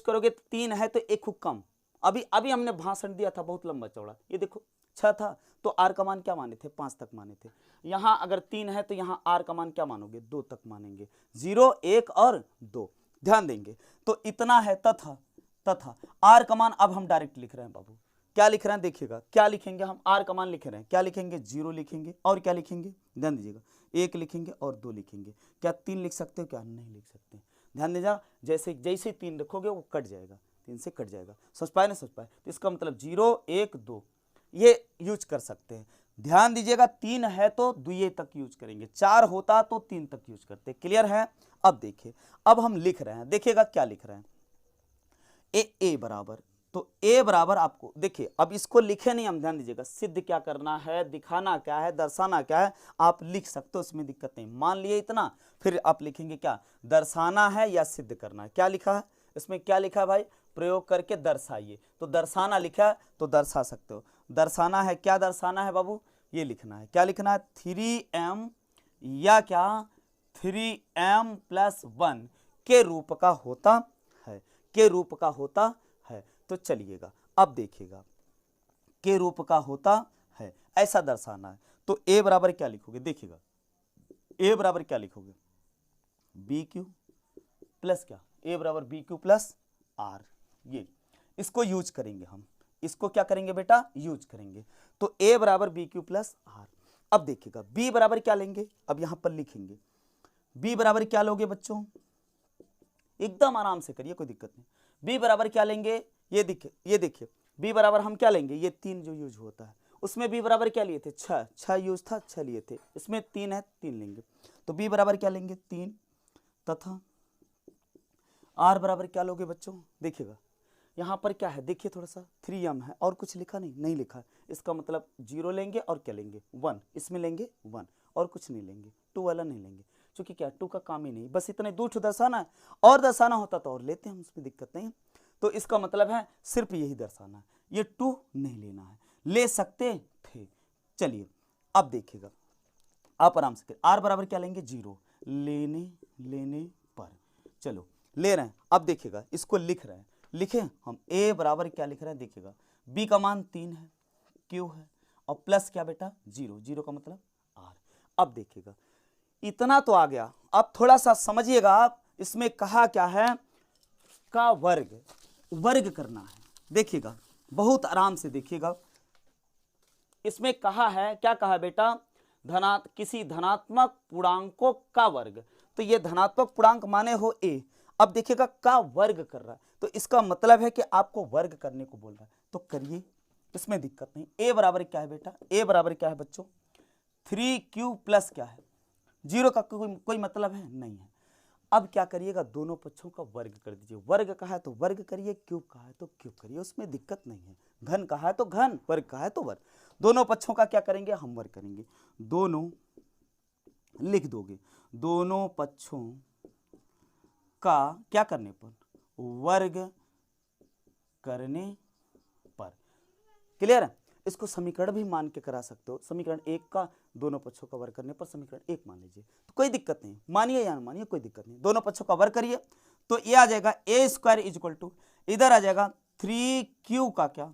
करोगे, तो 3 है तो एक कम, अभी हमने भाषण दिया था बहुत लंबा चौड़ा, ये देखो 6 था तो आर का मान क्या माने थे, 5 तक माने थे, यहां अगर 3 है तो यहां आर का मान क्या मानोगे, 2 तक मानेंगे, 0 1 और 2, ध्यान देंगे, तो इतना है, तथा आर का मान अब हम डायरेक्ट लिख रहे हैं बाबू, क्या लिख रहे हैं देखिएगा, क्या लिखेंगे हम, आर का मान लिख रहे हैं, क्या लिखेंगे, 0 लिखेंगे, और क्या लिखेंगे, ध्यान दीजिएगा, 1 लिखेंगे और 2 लिखेंगे, क्या 3 लिख सकते हो, क्या नहीं लिख सकते, ध्यान दीजिएगा, जैसे 3 रखोगे वो कट जाएगा, 3 से कट जाएगा, समझ पाए ना, समझ पाए, तो इसका मतलब 0 1 2 ये यूज कर सकते हैं। ध्यान दीजिएगा 3 है तो 2 तक यूज करेंगे, 4 होता तो 3 तक यूज करते, क्लियर है। अब देखिए, अब हम लिख रहे हैं, देखिएगा क्या लिख रहे हैं, ए बराबर, तो ए बराबर आपको देखिए, अब इसको लिखे नहीं हम, ध्यान दीजिएगा, सिद्ध क्या करना है, दिखाना क्या है, दर्शाना क्या है, आप लिख सकते हो, उसमें दिक्कत नहीं, मान लिए इतना, फिर आप लिखेंगे क्या, दर्शाना है या सिद्ध करना है, क्या लिखा है इसमें, क्या लिखा है भाई, प्रयोग करके दर्शाइए, तो दर्शाना लिखा है तो दर्शा सकते हो, दर्शाना है, क्या दर्शाना है बाबू, ये लिखना है, क्या लिखना है, 3m या क्या 3m + 1 के रूप का होता है, के रूप का होता है, तो चलिएगा अब देखिएगा, के रूप का होता है ऐसा दर्शाना है, तो ए बराबर क्या लिखोगे, देखिएगा ए बराबर क्या लिखोगे, बी क्यू प्लस क्या, ए बराबर बी क्यू प्लस आर, ये इसको यूज करेंगे हम, इसको क्या करेंगे बेटा, यूज करेंगे, तो ए बराबर बी क्यू प्लस आर। अब देखिएगा बी बराबर क्या लेंगे, अब यहां पर लिखेंगे, बी बराबर क्या लोगे बच्चों, एकदम आराम से करिए, कोई दिक्कत नहीं, बी बराबर क्या लेंगे, ये देखिए बी बराबर हम क्या लेंगे, ये 3 जो यूज होता है, उसमें बी बराबर क्या लिए थे, 6 यूज था, 6 लिए थे, इसमें 3 है, 3 लेंगे, तो बी बराबर क्या लेंगे 3, तथा आर बराबर क्या लोगे बच्चों, देखिएगा यहाँ पर क्या है, देखिए थोड़ा सा 3m है और कुछ लिखा नहीं लिखा है, इसका मतलब 0 लेंगे और क्या लेंगे 1, इसमें लेंगे 1 और कुछ नहीं लेंगे, 2 वाला नहीं लेंगे, क्योंकि क्या 2 का काम ही नहीं, बस इतने 2 दर्शाना है, और दर्शाना होता तो और लेते हैं, उसमें दिक्कत नहीं, तो इसका मतलब है सिर्फ यही दर्शाना है, ये 2 नहीं लेना है, ले सकते थे। चलिए अब देखिएगा, आप आराम से आर बराबर क्या लेंगे 0, लेने पर, चलो ले रहे हैं, अब देखिएगा इसको लिख रहे हैं, लिखे हम ए बराबर क्या लिख रहे हैं, देखिएगा बी का मान 3 है, क्यू है, और प्लस क्या बेटा 0 का मतलब आर। अब देखिएगा इतना तो आ गया, अब थोड़ा सा समझिएगा आप, इसमें कहा क्या है, का वर्ग करना है, देखिएगा बहुत आराम से देखिएगा, इसमें कहा है, क्या कहा बेटा, किसी धनात्मक पूर्णांकों का वर्ग, तो ये धनात्मक पूर्णांक माने हो ए, अब देखिएगा का वर्ग कर रहा है, तो इसका मतलब है कि आपको वर्ग करने को बोल रहा है, तो करिए, इसमें दिक्कत नहीं। ए बराबर क्या है बेटा, ए बराबर क्या है बच्चों, 3q प्लस क्या है, 0 का कोई मतलब है नहीं है। अब क्या करिएगा, दोनों पक्षों का वर्ग कर दीजिए। वर्ग कहा है तो वर्ग करिए, क्यूब कहा है तो क्यूब करिए, उसमें दिक्कत नहीं है। घन कहा है तो घन, वर्ग कहा है तो वर्ग। दोनों पक्षों का क्या करेंगे, हम वर्ग करेंगे। दोनों लिख दोगे, दोनों पक्षों का क्या करने पर, वर्ग करने पर। क्लियर है? इसको समीकरण भी मान के करा सकते हो। समीकरण 1 का दोनों पक्षों का वर्ग करने पर समीकरण 1 मान लीजिए, तो कोई दिक्कत नहीं, मानिए या ना मानिए कोई दिक्कत नहीं। दोनों पक्षों का वर्ग करिए तो ये आ जाएगा ए स्क्वायर इज इक्वल टू, इधर आ जाएगा 3q का क्या,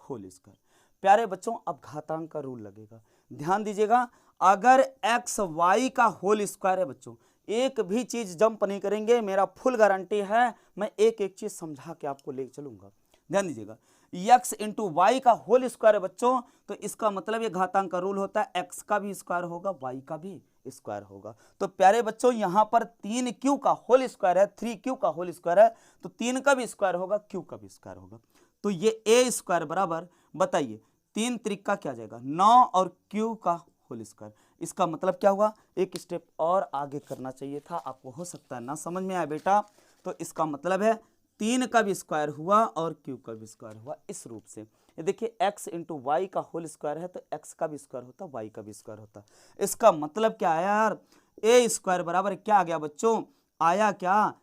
होल स्क्वायर। प्यारे बच्चों अब घातांक का रूल लगेगा, ध्यान दीजिएगा। अगर एक्स वाई का होल स्क्वायर है बच्चों, एक भी चीज जंप नहीं करेंगे, मेरा फुल गारंटी है, मैं एक एक चीज समझा के आपको ले चलूंगा। ध्यान दीजिएगा, x इंटू वाई का होल स्क्वायर है बच्चों, तो इसका मतलब ये घातांक का रूल होता है, x का भी स्क्वायर होगा, y का भी स्क्वायर होगा। तो प्यारे बच्चों यहां पर 3q का होल स्क्वायर है, 3q का होल स्क्वायर है, तो 3 का भी स्क्वायर होगा, q का भी स्क्वायर होगा। तो ये a स्क्वायर बराबर, बताइए 3 त्रिक का क्या जाएगा 9 और q का होल स्क्वायर। इसका मतलब क्या हुआ, एक स्टेप और आगे करना चाहिए था आपको, हो सकता है ना समझ में आया बेटा। तो इसका मतलब है 3 का भी स्क्वायर हुआ और q का भी स्क्वायर हुआ, इस रूप से। ये देखिए x इंटू वाई का होल स्क्वायर है, तो x का भी स्क्वायर होता, y का भी स्क्वायर होता। इसका मतलब क्या आया यार, a स्क्वायर बराबर क्या आ गया बच्चों, आया क्या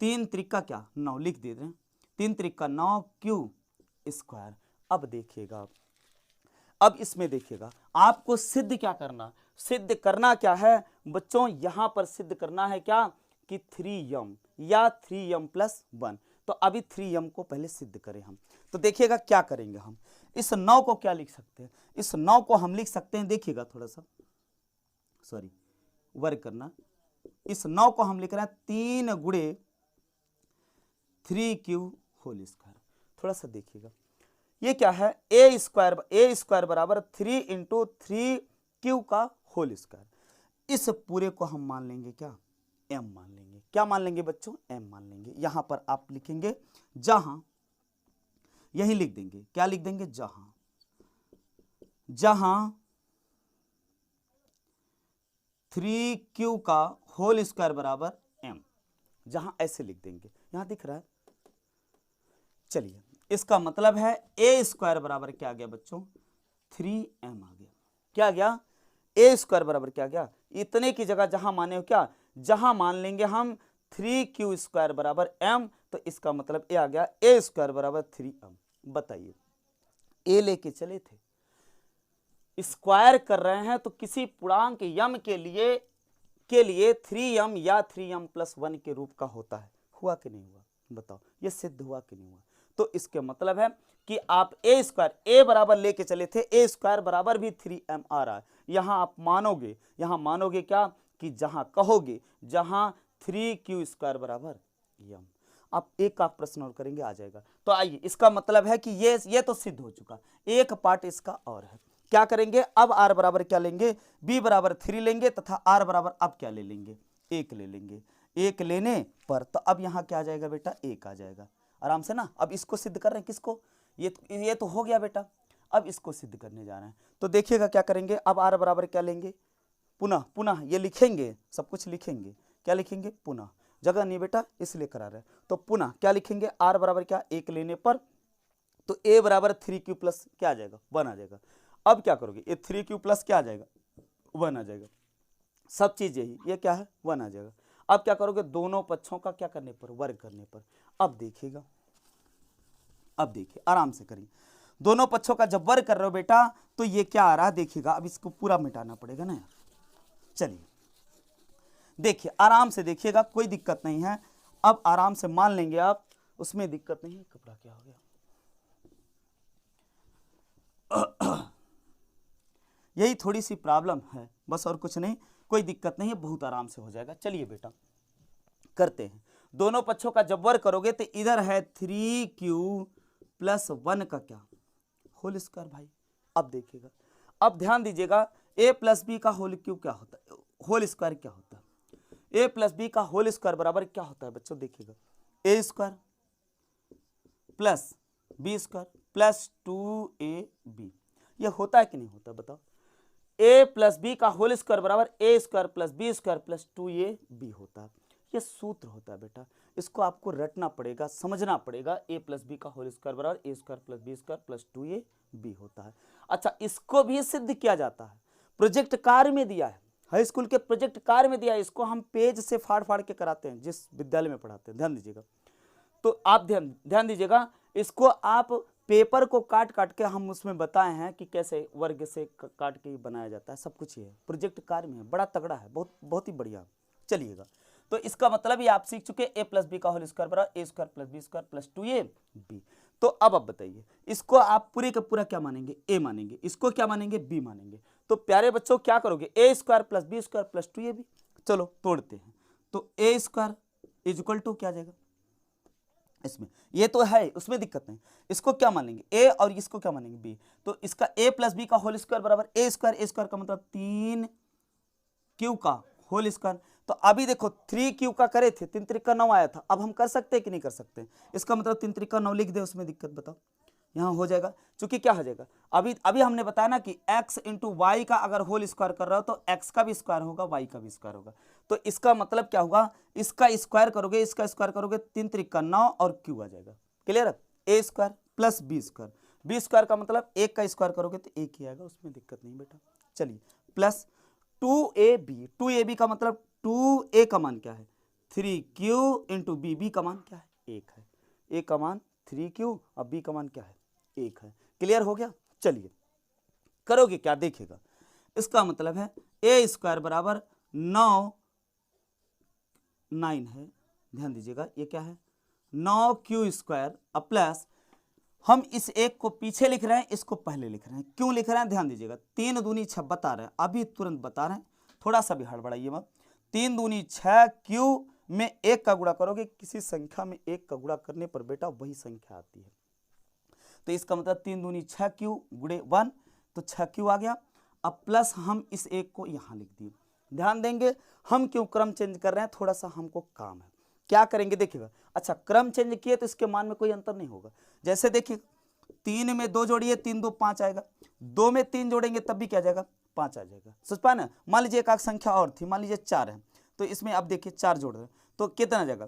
3 त्रिक का क्या 9, लिख दे रहे हैं 3 त्रिक का 9 q स्क्वायर। अब देखिएगा, अब इसमें देखिएगा आपको सिद्ध क्या करना, सिद्ध करना क्या है बच्चों, यहां पर सिद्ध करना है क्या कि 3m या 3m+1। तो अभी 3m को पहले सिद्ध करें हम। तो देखिएगा क्या करेंगे हम, इस 9 को क्या लिख सकते हैं, इस 9 को हम लिख सकते हैं, देखिएगा थोड़ा सा सॉरी वर्क करना, इस 9 को हम लिख रहे हैं 3 गुणे 3q होल स्क्वायर। थोड़ा सा देखिएगा ये क्या है, ए स्क्वायर बराबर 3 इंटू 3q का होल स्क्वायर। इस पूरे को हम मान लेंगे क्या, m मान लेंगे। क्या मान लेंगे बच्चों, m मान लेंगे। यहां पर आप लिखेंगे जहां, यही लिख देंगे, क्या लिख देंगे, जहां 3q का होल स्क्वायर बराबर m, जहां ऐसे लिख देंगे, यहां दिख रहा है। चलिए इसका मतलब है ए स्क्वायर बराबर क्या आ गया बच्चों, 3m आ गया। क्या आ गया, ए स्क्वायर बराबर क्या आ गया, इतने की जगह जहां माने हो क्या, जहां मान लेंगे हम 3q स्क्वायर बराबर m, तो इसका मतलब ए आ गया ए स्क्वायर बराबर 3m। बताइए ए लेके चले थे, स्क्वायर कर रहे हैं, तो किसी पूर्णांक यम के लिए 3m या 3m+1 के रूप का होता है। हुआ कि नहीं हुआ बताओ, ये सिद्ध हुआ कि नहीं हुआ। तो इसके मतलब है कि आप ए स्क्वायर, ए बराबर लेके चले थे, ए स्क्वायर बराबर भी 3m आ रहा है। यहां आप मानोगे, यहां मानोगे क्या कि जहां कहोगे जहां 3q स्क्वायर बराबर m। आप एक का प्रश्न और करेंगे आ जाएगा। तो आइए, इसका मतलब है कि ये तो सिद्ध हो चुका, एक पार्ट इसका और है। क्या करेंगे, अब r बराबर क्या लेंगे, b बराबर 3 लेंगे, तथा r बराबर अब क्या ले लेंगे, 1 ले लेंगे। 1 लेने पर तो अब यहाँ क्या आ जाएगा बेटा, 1 आ जाएगा आराम से ना। अब इसको सिद्ध कर रहे हैं, किसको, ये तो हो गया बेटा, अब इसको सिद्ध करने जा रहे हैं। तो देखिएगा क्या करेंगे, अब r बराबर क्या लेंगे, पुनः ये लिखेंगे, सब कुछ लिखेंगे, क्या लिखेंगे, पुनः, जगह नहीं बेटा इसलिए करा रहे हैं। तो पुनः क्या लिखेंगे, r बराबर क्या 1 लेने पर, तो a बराबर 3q प्लस क्या आ जाएगा, 1 आ जाएगा। अब क्या करोगे, ये 3q प्लस क्या आ जाएगा, 1 आ जाएगा। सब चीज यही, ये क्या है 1 आ जाएगा। अब क्या करोगे, दोनों पक्षों का क्या करने पर, वर्ग करने पर। अब देखिएगा, अब देखिए आराम से करिए, दोनों पक्षों का जब वर्ग कर रहे हो बेटा, तो ये क्या आ रहा है देखिएगा। अब इसको पूरा मिटाना पड़ेगा ना यार। चलिए देखिए आराम से देखिएगा, कोई दिक्कत नहीं है। अब आराम से मान लेंगे आप, उसमें दिक्कत नहीं है। कपड़ा क्या हो गया, यही थोड़ी सी प्रॉब्लम है बस, और कुछ नहीं, कोई दिक्कत नहीं है, बहुत आराम से हो जाएगा। चलिए बेटा करते हैं, दोनों पक्षों का जब वर्ग करोगे तो इधर है 3q प्लस 1 का क्या, होल स्क्वायर भाई। अब देखिएगा, अब ध्यान दीजिएगा, a प्लस बी का होल क्यू क्या होता है, होल स्क्वायर क्या होता है, a प्लस बी का होल स्क्वायर बराबर क्या होता है बच्चों, देखिएगा a square plus B square plus 2ab। ये होता है कि नहीं होता बताओ, a प्लस बी का होल स्क्वायर बराबर a square plus B square plus 2ab होता है। ये सूत्र होता है बेटा, इसको आपको रटना पड़ेगा, समझना पड़ेगा। ए प्लस बी का होल स्क्वायर बराबर a square plus B square plus 2ab होता है। अच्छा, इसको भी सिद्ध किया जाता है, प्रोजेक्ट कार्य में दिया है, हाई स्कूल के प्रोजेक्ट कार्य में दिया है। इसको हम पेज से फाड़ फाड़ के कराते हैं जिस विद्यालय में पढ़ाते हैं, ध्यान दीजिएगा। तो आप ध्यान दीजिएगा, इसको आप पेपर को काट काट के हम उसमें बताए हैं कि कैसे वर्ग से काट के बनाया जाता है, सब कुछ ये है, प्रोजेक्ट कार्य में है, बड़ा तगड़ा है, बहुत बहुत ही बढ़िया। चलिएगा, तो इसका मतलब ये आप सीख चुके, ए प्लस बी का होल स्क्वायर बराबर a square plus B square plus 2ab। तो अब आप बताइए, इसको आप पूरे का पूरा क्या मानेंगे, ए मानेंगे, इसको क्या मानेंगे, बी मानेंगे। तो प्यारे बच्चों क्या करोगे, a square plus B square plus 2ab। चलो तोड़ते हैं, तो a square is equal to क्या जाएगा, इसमें ये तो है, उसमें दिक्कत नहीं। इसको क्या मानेंगे, ए, और इसको क्या मानेंगे, बी। तो इसका ए प्लस बी का होल स्क्वायर बराबर ए स्क्वायर का मतलब 3q का होल स्क्वायर। तो अभी देखो 3q का करे थे, 3 त्रिक का 9 आया था, अब हम कर सकते हैं कि नहीं कर सकते, इसका मतलब 3 त्रिक का 9 लिख दे, उसमें दिक्कत बताओ, यहाँ हो जाएगा। क्योंकि क्या हो जाएगा, अभी हमने बताया ना कि x इंटू वाई का अगर होल स्क्वायर कर रहा हो तो x का भी स्क्वायर होगा, y का भी स्क्वायर होगा। तो इसका मतलब क्या होगा, इसका स्क्वायर करोगे, इसका स्क्वायर करोगे, 3 त्रिक का 9 और q आ जाएगा। क्लियर है, a square plus B square, b square का मतलब 1 का स्क्वायर करोगे तो 1 ही आएगा, उसमें दिक्कत नहीं बेटा। चलिए, प्लस 2ab का मतलब 2a का मान क्या है, 3q इंटू बी का मान क्या है, 1 है, a का मान 3q और b का मान क्या है, 1 है। क्लियर हो गया। चलिए करोगे क्या, देखिएगा, इसका मतलब है ए स्क्वायर बराबर 9 है, ध्यान दीजिएगा, ये क्या है 9q स्क्वायर प्लस, हम इस एक को पीछे लिख रहे हैं, इसको पहले लिख रहे हैं, क्यों लिख रहे हैं, ध्यान दीजिएगा, 3 दूनी 6 बता रहे हैं, अभी तुरंत बता रहे हैं, थोड़ा सा भी हड़बड़ाइए मत। 3 दूनी 6, q में 1 का गुणा करोगे, किसी संख्या में 1 का गुणा करने पर बेटा वही संख्या आती है। तो इसका मतलब 3 दूनी 6q गुणे 1, तो 6q आ गया। अब प्लस हम इस एक को यहाँ लिख दिए। ध्यान देंगे, हम क्यों क्रम चेंज कर रहे हैं, थोड़ा सा हमको काम है, क्या करेंगे देखिएगा। अच्छा, क्रम चेंज किए तो इसके मान में कोई अंतर नहीं होगा। जैसे देखिए, 3 में 2 जोड़िए, 3 2 5 आएगा, 2 में 3 जोड़ेंगे तब भी क्या जाएगा, 5 आ जाएगा। समझ पाए ना। मान लीजिए एक संख्या और थी, मान लीजिए 4 है, तो इसमें अब देखिए 4 जोड़ रहे हैं तो कितना आ जाएगा,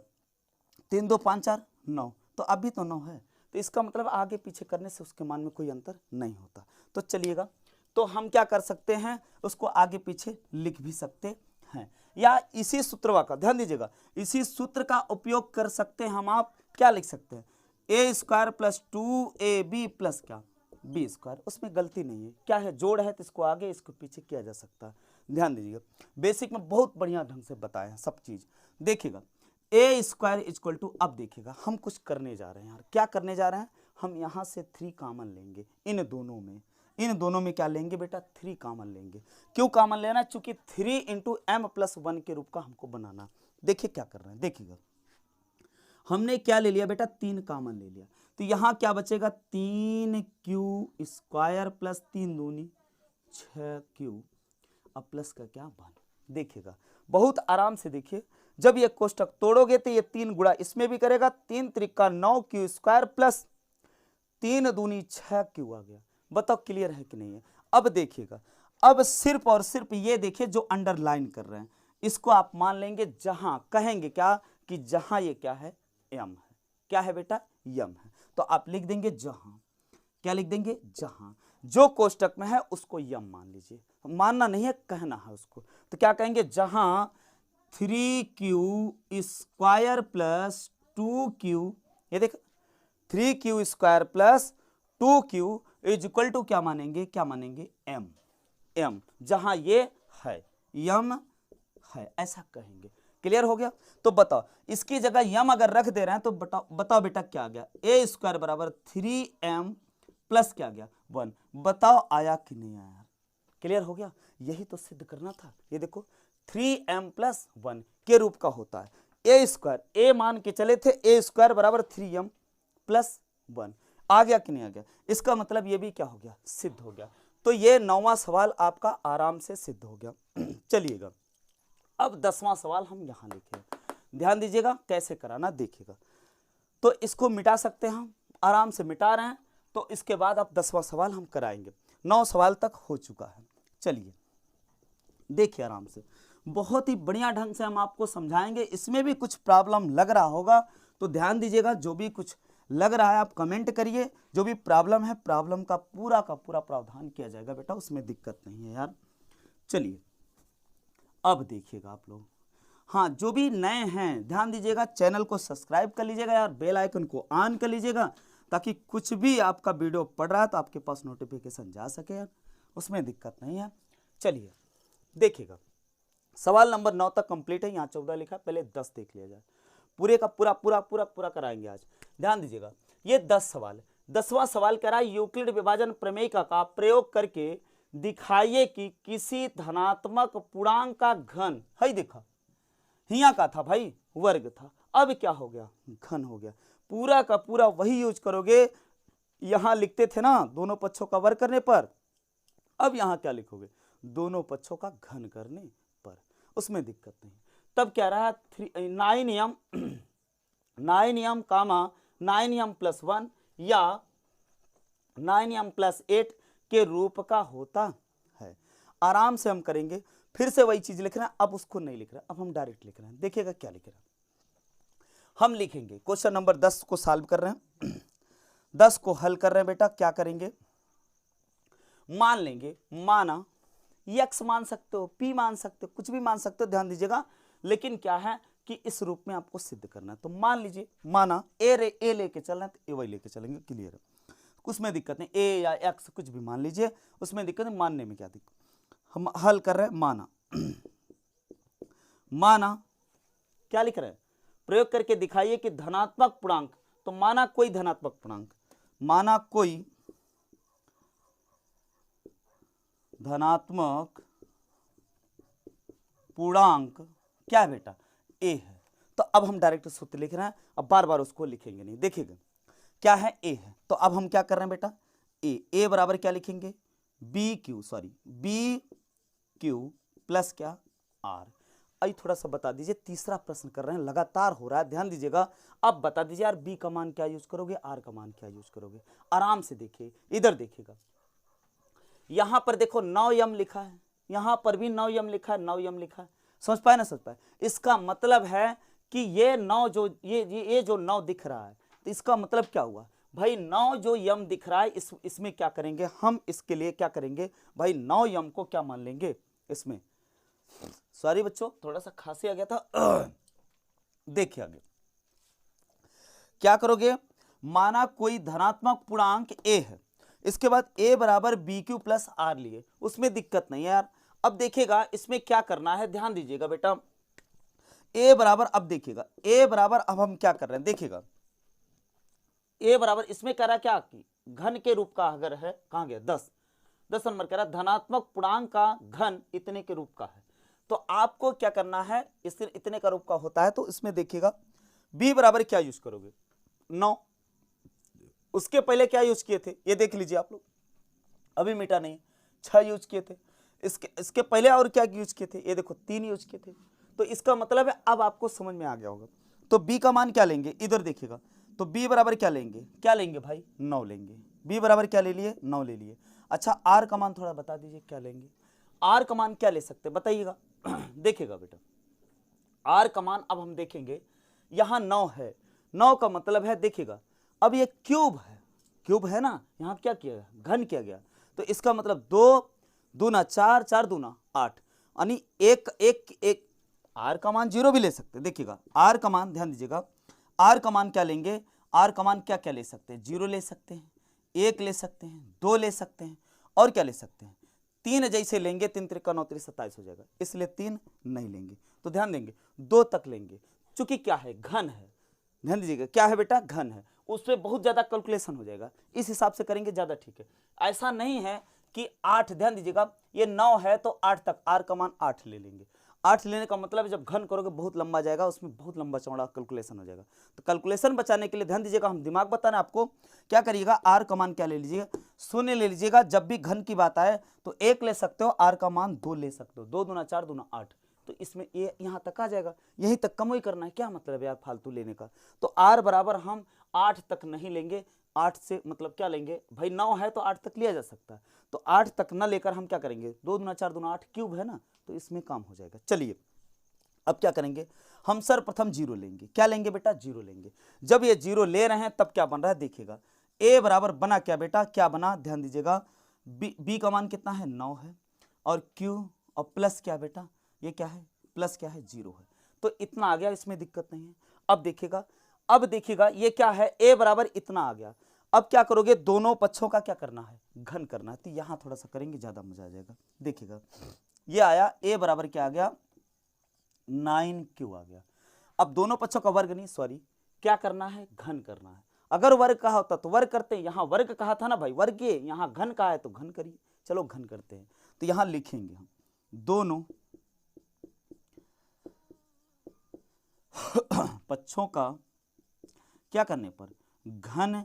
3 2 5 4 9, तो अभी तो 9 है, तो इसका मतलब आगे पीछे करने से उसके मान में कोई अंतर नहीं होता। तो चलिएगा, तो हम क्या कर सकते हैं, उसको आगे पीछे लिख भी सकते हैं, या इसी सूत्र का, ध्यान दीजिएगा, इसी सूत्र का उपयोग कर सकते हैं हम। आप क्या लिख सकते हैं, ए स्क्वायर प्लस 2ab प्लस क्या, बी स्क्वायर, उसमें गलती नहीं है, क्या है, जोड़ है तो इसको आगे इसको पीछे किया जा सकता है। ध्यान दीजिएगा, बेसिक में बहुत बढ़िया ढंग से बताया है सब चीज। देखिएगा, ए स्क्वायर इक्वल टू, अब देखिएगा हम कुछ करने जा रहे हैं यार, क्या करने जा रहे हैं, हम यहाँ से 3 कॉमन लेंगे, इन दोनों में क्या लेंगे बेटा, 3 कॉमन लेंगे। क्यों कॉमन लेना, चूंकि 3 इंटू एम प्लस 1 के रूप का हमको बनाना। देखिए क्या कर रहे हैं, देखिएगा, हमने क्या ले लिया बेटा, 3 कॉमन ले लिया, तो यहाँ क्या बचेगा, 3q स्क्वायर प्लस 3 दूनी 6q अब प्लस का क्या 1। देखिएगा, बहुत आराम से देखिए, जब ये कोष्टक तोड़ोगे तो ये 3 गुणा इसमें भी करेगा, 3 त्रिका 9q स्क्वायर प्लस 3 दूनी 6q आ गया। बताओ क्लियर है कि नहीं है। अब देखिएगा, अब सिर्फ और सिर्फ ये देखिए जो अंडरलाइन कर रहे हैं, इसको आप मान लेंगे, जहां कहेंगे क्या कि जहां ये क्या है, यम है, क्या है बेटा, यम है, तो आप लिख देंगे जहां, क्या लिख देंगे, जहां जो कोष्टक में है उसको यम मान लीजिए, मानना नहीं है, कहना है उसको। तो क्या कहेंगे, जहां 3q स्क्वायर प्लस 2q, ये देख 3q square plus 2q is equal to क्या मानेंगे, क्या मानेंगे, m, जहां ये है, यम है, ऐसा कहेंगे। क्लियर हो गया। तो बताओ, इसकी जगह यम अगर रख दे रहे हैं तो बताओ बेटा क्या आ गया, ए स्क्वायर बराबर 3m प्लस क्या आ गया 1। बताओ आया कि नहीं आया। क्लियर हो गया, यही तो सिद्ध करना था। ये देखो 3m प्लस 1 के रूप का होता है ए स्क्वायर, ए मान के चले थे, ए स्क्वायर बराबर 3m प्लस 1 आ गया कि नहीं आ गया। इसका मतलब ये भी क्या हो गया, सिद्ध हो गया। तो ये 9वां सवाल आपका आराम से सिद्ध हो गया। चलिएगा, अब 10वां सवाल हम यहां लिखे, ध्यान दीजिएगा कैसे कराना, देखिएगा। तो इसको मिटा सकते हैं हम, आराम से मिटा रहे हैं, तो इसके बाद अब 10वां सवाल हम कराएंगे। 9 सवाल तक हो चुका है। चलिए देखिए आराम से, बहुत ही बढ़िया ढंग से हम आपको समझाएंगे। इसमें भी कुछ प्रॉब्लम लग रहा होगा तो ध्यान दीजिएगा, जो भी कुछ लग रहा है आप कमेंट करिए, जो भी प्रॉब्लम है प्रॉब्लम का पूरा प्रावधान किया जाएगा बेटा, उसमें दिक्कत नहीं है यार। चलिए अब देखिएगा आप लोग, हाँ जो भी नए हैं ध्यान दीजिएगा, चैनल को सब्सक्राइब कर लीजिएगा यार, बेल आइकन को ऑन कर लीजिएगा, ताकि कुछ भी आपका वीडियो पड़ रहा है तो आपके पास नोटिफिकेशन जा सके यार, उसमें दिक्कत नहीं है। चलिए देखिएगा, सवाल नंबर 9 तक कंप्लीट है, यहाँ 14 लिखा है, पहले 10 देख लिया जाए, पूरे का पूरा कराएंगे आज। ध्यान दीजिएगा, ये 10 सवाल है। 10वां सवाल कह रहा है यूक्लिड विभाजन प्रमेय का प्रयोग करके दिखाइए कि किसी धनात्मक पूर्णांक का घन, है देखा हिया का था भाई वर्ग था, अब क्या हो गया घन हो गया, पूरा का पूरा वही यूज करोगे। यहां लिखते थे ना दोनों पक्षों का वर्ग करने पर, अब यहां क्या लिखोगे दोनों पक्षों का घन करने पर, उसमें दिक्कत नहीं। तब क्या रहा 9m कामा 9m+1 या 9m+8 के रूप का होता है। आराम से हम करेंगे, फिर से वही चीज लिख रहे हैं, अब उसको नहीं लिख रहे हैं, अब हम डायरेक्ट लिख रहे हैं। देखिएगा क्या लिख रहे हैं, हम लिखेंगे क्वेश्चन नंबर 10 को सॉल्व कर रहे हैं, 10 को हल कर रहे हैं बेटा। क्या करेंगे, मान लेंगे, माना x मान सकते हो, p मान सकते हो, कुछ भी मान सकते हो, ध्यान दीजिएगा, लेकिन क्या है कि इस रूप में आपको सिद्ध करना है। तो मान लीजिए, माना ए लेके चलना है तो ए वही लेके चलेंगे, क्लियर है, उसमें दिक्कत नहीं, ए या x कुछ भी मान लीजिए, उसमें दिक्कत नहीं, मानने में क्या दिक्कत। हम हल कर रहे हैं, माना क्या लिख रहे हैं, प्रयोग करके दिखाइए कि धनात्मक पूर्णांक, तो माना कोई धनात्मक पूर्णांक, माना कोई धनात्मक पूर्णांक क्या है बेटा ए है। तो अब हम डायरेक्ट सूत्र लिख रहे हैं, अब बार बार उसको लिखेंगे नहीं, देखिएगा क्या है ए है। तो अब हम क्या कर रहे हैं बेटा, ए बराबर क्या लिखेंगे बी क्यू प्लस क्या आर। अभी थोड़ा सा बता दीजिए, तीसरा प्रश्न कर रहे हैं, लगातार हो रहा है, ध्यान दीजिएगा। अब बता दीजिए यार बी का मान क्या यूज करोगे, आर का मान क्या यूज करोगे, आराम से देखिए, इधर देखिएगा, यहां पर देखो 9m लिखा है, यहां पर भी 9m लिखा है, 9m लिखा है, समझ पाए ना, समझ पाए। इसका मतलब है कि ये 9 जो ये जो 9 दिख रहा है, तो इसका मतलब क्या हुआ भाई, 9 जो यम दिख रहा है, इसमें क्या करेंगे हम, इसके लिए क्या करेंगे भाई, 9m को क्या मान लेंगे इसमें। सॉरी बच्चों, थोड़ा सा खांसी आ गया था। देखिए आगे क्या करोगे, माना कोई धनात्मक पूर्णांक ए है, इसके बाद ए बराबर बी क्यू प्लस आर लिए, उसमें दिक्कत नहीं है यार। अब देखिएगा इसमें क्या करना है, ध्यान दीजिएगा बेटा, ए बराबर, अब देखिएगा ए बराबर, अब हम क्या कर रहे हैं, देखिएगा ए बराबर, इसमें कह रहा है क्या कि घन के रूप का अगर है, कहां गया 10 नंबर कह रहा है धनात्मक पूर्णांक का घन इतने के रूप का है। तो आपको क्या करना है, इस इतने का रूप का होता है, तो इसमें देखिएगा b बराबर क्या यूज करोगे 9, उसके पहले क्या यूज किए थे ये देख लीजिए आप लोग, अभी मिटा नहीं, 6 यूज किए थे, इसके पहले और क्या यूज किए थे, ये देखो 3 यूज किए थे। तो इसका मतलब है अब आपको समझ में आ गया होगा। तो b का मान क्या लेंगे, इधर देखिएगा, तो b बराबर क्या लेंगे भाई 9 लेंगे, b बराबर क्या ले लिए 9 ले लिए। अच्छा r का मान थोड़ा बता दीजिए क्या लेंगे, r का मान क्या ले सकते हैं बताइएगा। देखिएगा बेटा r का मान अब हम देखेंगे, यहां 9 है, 9 का मतलब है, देखिएगा अब ये क्यूब है ना, यहां क्या किया गया घन किया गया, तो इसका मतलब 2 दूना 4, 4 दूना 8, यानी एक आर का मान 0 भी ले सकते हैं। देखिएगा आर का मान, ध्यान दीजिएगा आर का मान क्या लेंगे, आर का मान क्या ले सकते हैं, 0 ले सकते हैं, 1 ले सकते हैं, 2 ले सकते हैं, और क्या ले सकते हैं 3 जैसे लेंगे, 3 त्रिका 9 त्रिक 27 हो जाएगा, इसलिए 3 नहीं लेंगे। तो ध्यान देंगे 2 तक लेंगे, चूंकि क्या है घन है, ध्यान दीजिएगा क्या है बेटा घन है, उसमें बहुत ज्यादा कैलकुलेशन हो जाएगा, इस हिसाब से करेंगे ज्यादा ठीक है। ऐसा नहीं है कि 8, ध्यान दीजिएगा ये 9 है तो 8 तक, आर का मान 8 ले लेंगे। 8 लेने का मतलब जब घन करोगे बहुत लंबा जाएगा, उसमें बहुत लंबा चौड़ा कैलकुलेशन हो जाएगा। तो कैलकुलेशन बचाने के लिए ध्यान दीजिएगा, हम दिमाग बताना आपको, क्या करिएगा आर का मान क्या ले लीजिएगा 0 ले लीजिएगा। जब भी घन की बात आए तो 1 ले सकते हो, आर का मान 2 ले सकते हो, 2 दूना 4 दूना 8, तो इसमें ये यहाँ तक आ जाएगा, यहीं तक कम ही करना है, क्या मतलब है यार फालतू लेने का। तो आर बराबर हम 8 तक नहीं लेंगे, 8 से मतलब क्या लेंगे भाई, 9 है तो 8 तक लिया जा सकता है, तो 8 तक न लेकर हम क्या करेंगे, 2 दूना 4 दूना 8 क्यूब है ना, तो इसमें काम हो जाएगा। चलिए अब क्या करेंगे, हम सर्वप्रथम जीरो लेंगे। क्या लेंगे बेटा, जीरो लेंगे। जब ये जीरो ले रहे हैं तब क्या बन रहा है, देखिएगा a बराबर बना क्या बेटा, क्या बना, ध्यान दीजिएगा, b का मान कितना है, 9 है, और q और प्लस क्या बेटा, ये क्या है, प्लस क्या है, 0 है, तो इतना आ गया, इसमें दिक्कत नहीं है। अब देखिएगा ये क्या है, a बराबर इतना आ गया। अब क्या करोगे, दोनों पक्षों का क्या करना है, घन करना है, तो यहां थोड़ा सा करेंगे, ज्यादा मजा आ जाएगा। देखिएगा ये आया, a बराबर क्या आ गया, 9q आ गया। अब दोनों पक्षों का वर्ग नहीं, सॉरी, क्या करना है, घन करना है। अगर वर्ग कहा होता तो वर्ग करते हैं, यहां वर्ग कहा था ना भाई, वर्ग, यहां घन कहा है तो घन करिए। चलो घन करते हैं, तो यहां लिखेंगे हम दोनों पक्षों का क्या करने पर, घन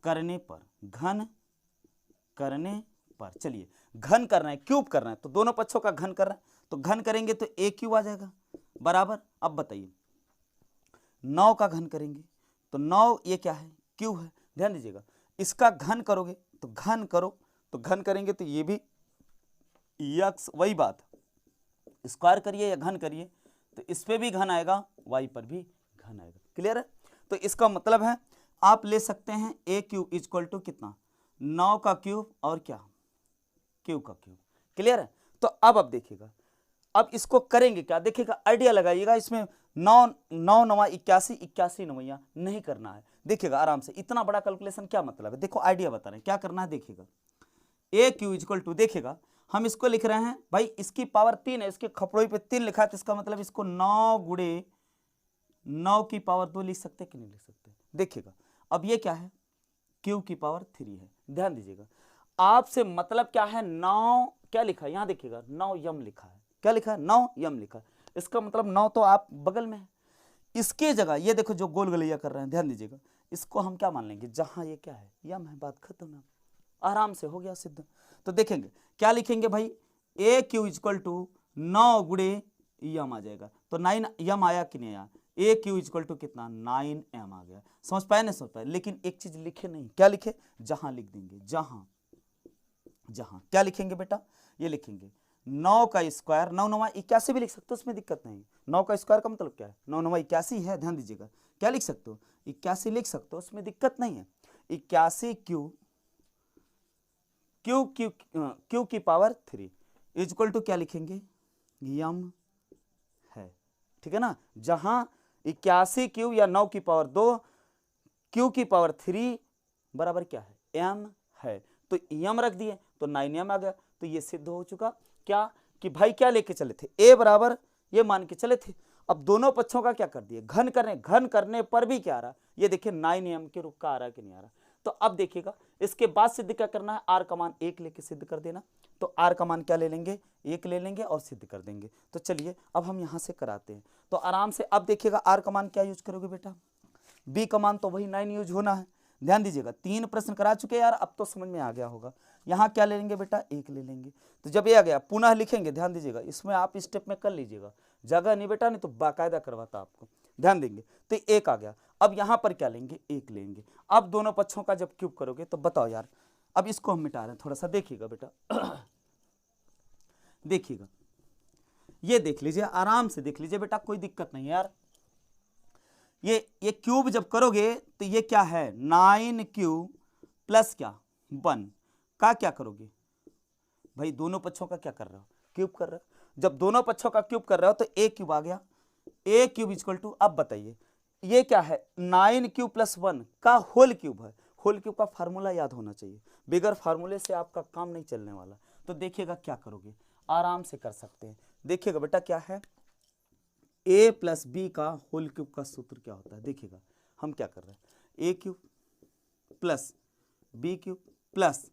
करने पर, घन करने पर। चलिए घन करना है, क्यूब करना है, तो दोनों पक्षों का घन करना है, तो घन करेंगे तो a क्यूब आ जाएगा बराबर। अब बताइए 9 का घन करेंगे तो 9 ये क्या है, क्यूब है। ध्यान दीजिएगा, इसका घन करोगे तो घन करो, तो घन करेंगे तो ये भी यक्स, वही बात, स्क्वायर करिए या घन करिए तो इस पे भी घन आएगा, y पर भी घन आएगा। क्लियर है, तो इसका मतलब है आप ले सकते हैं a क्यूब इक्वल टू कितना, 9 का क्यूब और क्या, क्यूब का क्यूब। क्लियर है, तो अब देखिएगा, अब इसको करेंगे क्या, देखिएगा आइडिया लगाइएगा, इसमें 9 9 9 81 81 नवैया नहीं करना है। देखिएगा आराम से, इतना बड़ा कैलकुलेशन क्या मतलब है, देखो आइडिया बता रहे हैं क्या करना है। देखिएगा a क्यू इक्वल टू, देखिएगा हम इसको लिख रहे हैं भाई, इसकी पावर 3 है, इसके खपड़ोई पे 3 लिखा है, तो इसका मतलब इसको 9 गुणे 9 की पावर 2 लिख सकते कि नहीं लिख सकते। देखिएगा अब ये क्या है, क्यू की पावर 3 है। ध्यान दीजिएगा, आपसे मतलब क्या है, 9 क्या लिखा है, यहां देखिएगा 9 यम लिखा है, क्या लिखा है, 9 यम लिखा है, इसका मतलब 9 तो आप बगल में है, इसके जगह ये देखो जो गोल गलैया कर रहे हैं, ध्यान दीजिएगा, इसको हम क्या मान लेंगे, जहां ये क्या है, यम है, बात खत्म है, आराम से हो गया सिद्ध। तो देखेंगे क्या लिखेंगे भाई, ए क्यू इक्वल टू 9 गुणे यम आ जाएगा, तो 9 यम आया कि नहीं आया, ए क्यू इक्वल टू कितना, 9 एम आ गया। समझ पाए नहीं समझ पाए, लेकिन एक चीज लिखे नहीं, क्या लिखे, जहां लिख देंगे, जहां जहां क्या लिखेंगे बेटा, ये लिखेंगे 9 का स्क्वायर, 9 9 81 भी लिख सकते हो, उसमें दिक्कत नहीं। 9 का स्क्वायर का मतलब क्या है, 9 9 81 है, ध्यान दीजिएगा, क्या लिख सकते हो, 81 लिख सकते हो, उसमें दिक्कत नहीं है। 81 क्यू क्यू क्यू क्यू की पावर 3 इक्वल टू क्या लिखेंगे, यम है, ठीक है ना, जहां 81 क्यू या 9 की पावर 2 क्यू की पावर 3 बराबर क्या है, एम है, तो यम रख दिए तो 9 एम आ गया। तो ये सिद्ध हो चुका क्या, कि भाई क्या लेके चले थे, ए बराबर ये मान के चले थे, अब दोनों पक्षों का क्या कर दिए, घन करने पर भी क्या आ रहा, ये देखिए 9 एम के रूप का आ रहा है कि नहीं आ रहा। तो अब देखिएगा इसके बाद सिद्ध क्या करना है, आर का मान 1 लेके सिद्ध कर देना, तो आर का मान क्या ले लेंगे, 1 ले लेंगे और सिद्ध कर देंगे। तो चलिए अब हम यहां से कराते हैं, तो आराम से अब देखिएगा आर का मान क्या यूज करोगे बेटा, बी का मान तो वही 9 यूज होना है। ध्यान दीजिएगा 3 प्रश्न करा चुके यार, अब तो समझ में आ गया होगा। यहाँ क्या ले लेंगे बेटा, 1 ले लेंगे, तो जब ये आ गया पुनः लिखेंगे, ध्यान दीजिएगा इसमें आप स्टेप में कर लीजिएगा, जगह नहीं बेटा, नहीं तो बाकायदा करवाता आपको, ध्यान देंगे। तो 1 आ गया, अब यहाँ पर क्या लेंगे, 1 लेंगे। अब दोनों पक्षों का जब क्यूब करोगे तो बताओ यार, अब इसको हम मिटा रहे हैं, थोड़ा सा देखिएगा बेटा देखिएगा, ये देख लीजिए, आराम से देख लीजिए बेटा, कोई दिक्कत नहीं है यार। ये क्यूब जब करोगे तो ये क्या है, 9 क्यूब प्लस क्या 1 का क्या करोगे भाई, दोनों पक्षों का क्या कर रहे हो, क्यूब कर रहे हो। जब दोनों पक्षों का क्यूब कर रहे हो तो ए क्यूब आ गया, ए क्यूब इक्वल टू, अब बताइए ये क्या है, 9 क्यूब प्लस 1 का होल क्यूब है। होल क्यूब का फार्मूला याद होना चाहिए, बिगर फार्मूले से आपका काम नहीं चलने वाला। तो देखिएगा क्या करोगे, आराम से कर सकते हैं। देखिएगा बेटा क्या है, a प्लस बी का होल क्यूब का सूत्र क्या होता है, देखिएगा हम क्या कर रहे हैं, a cube plus B cube plus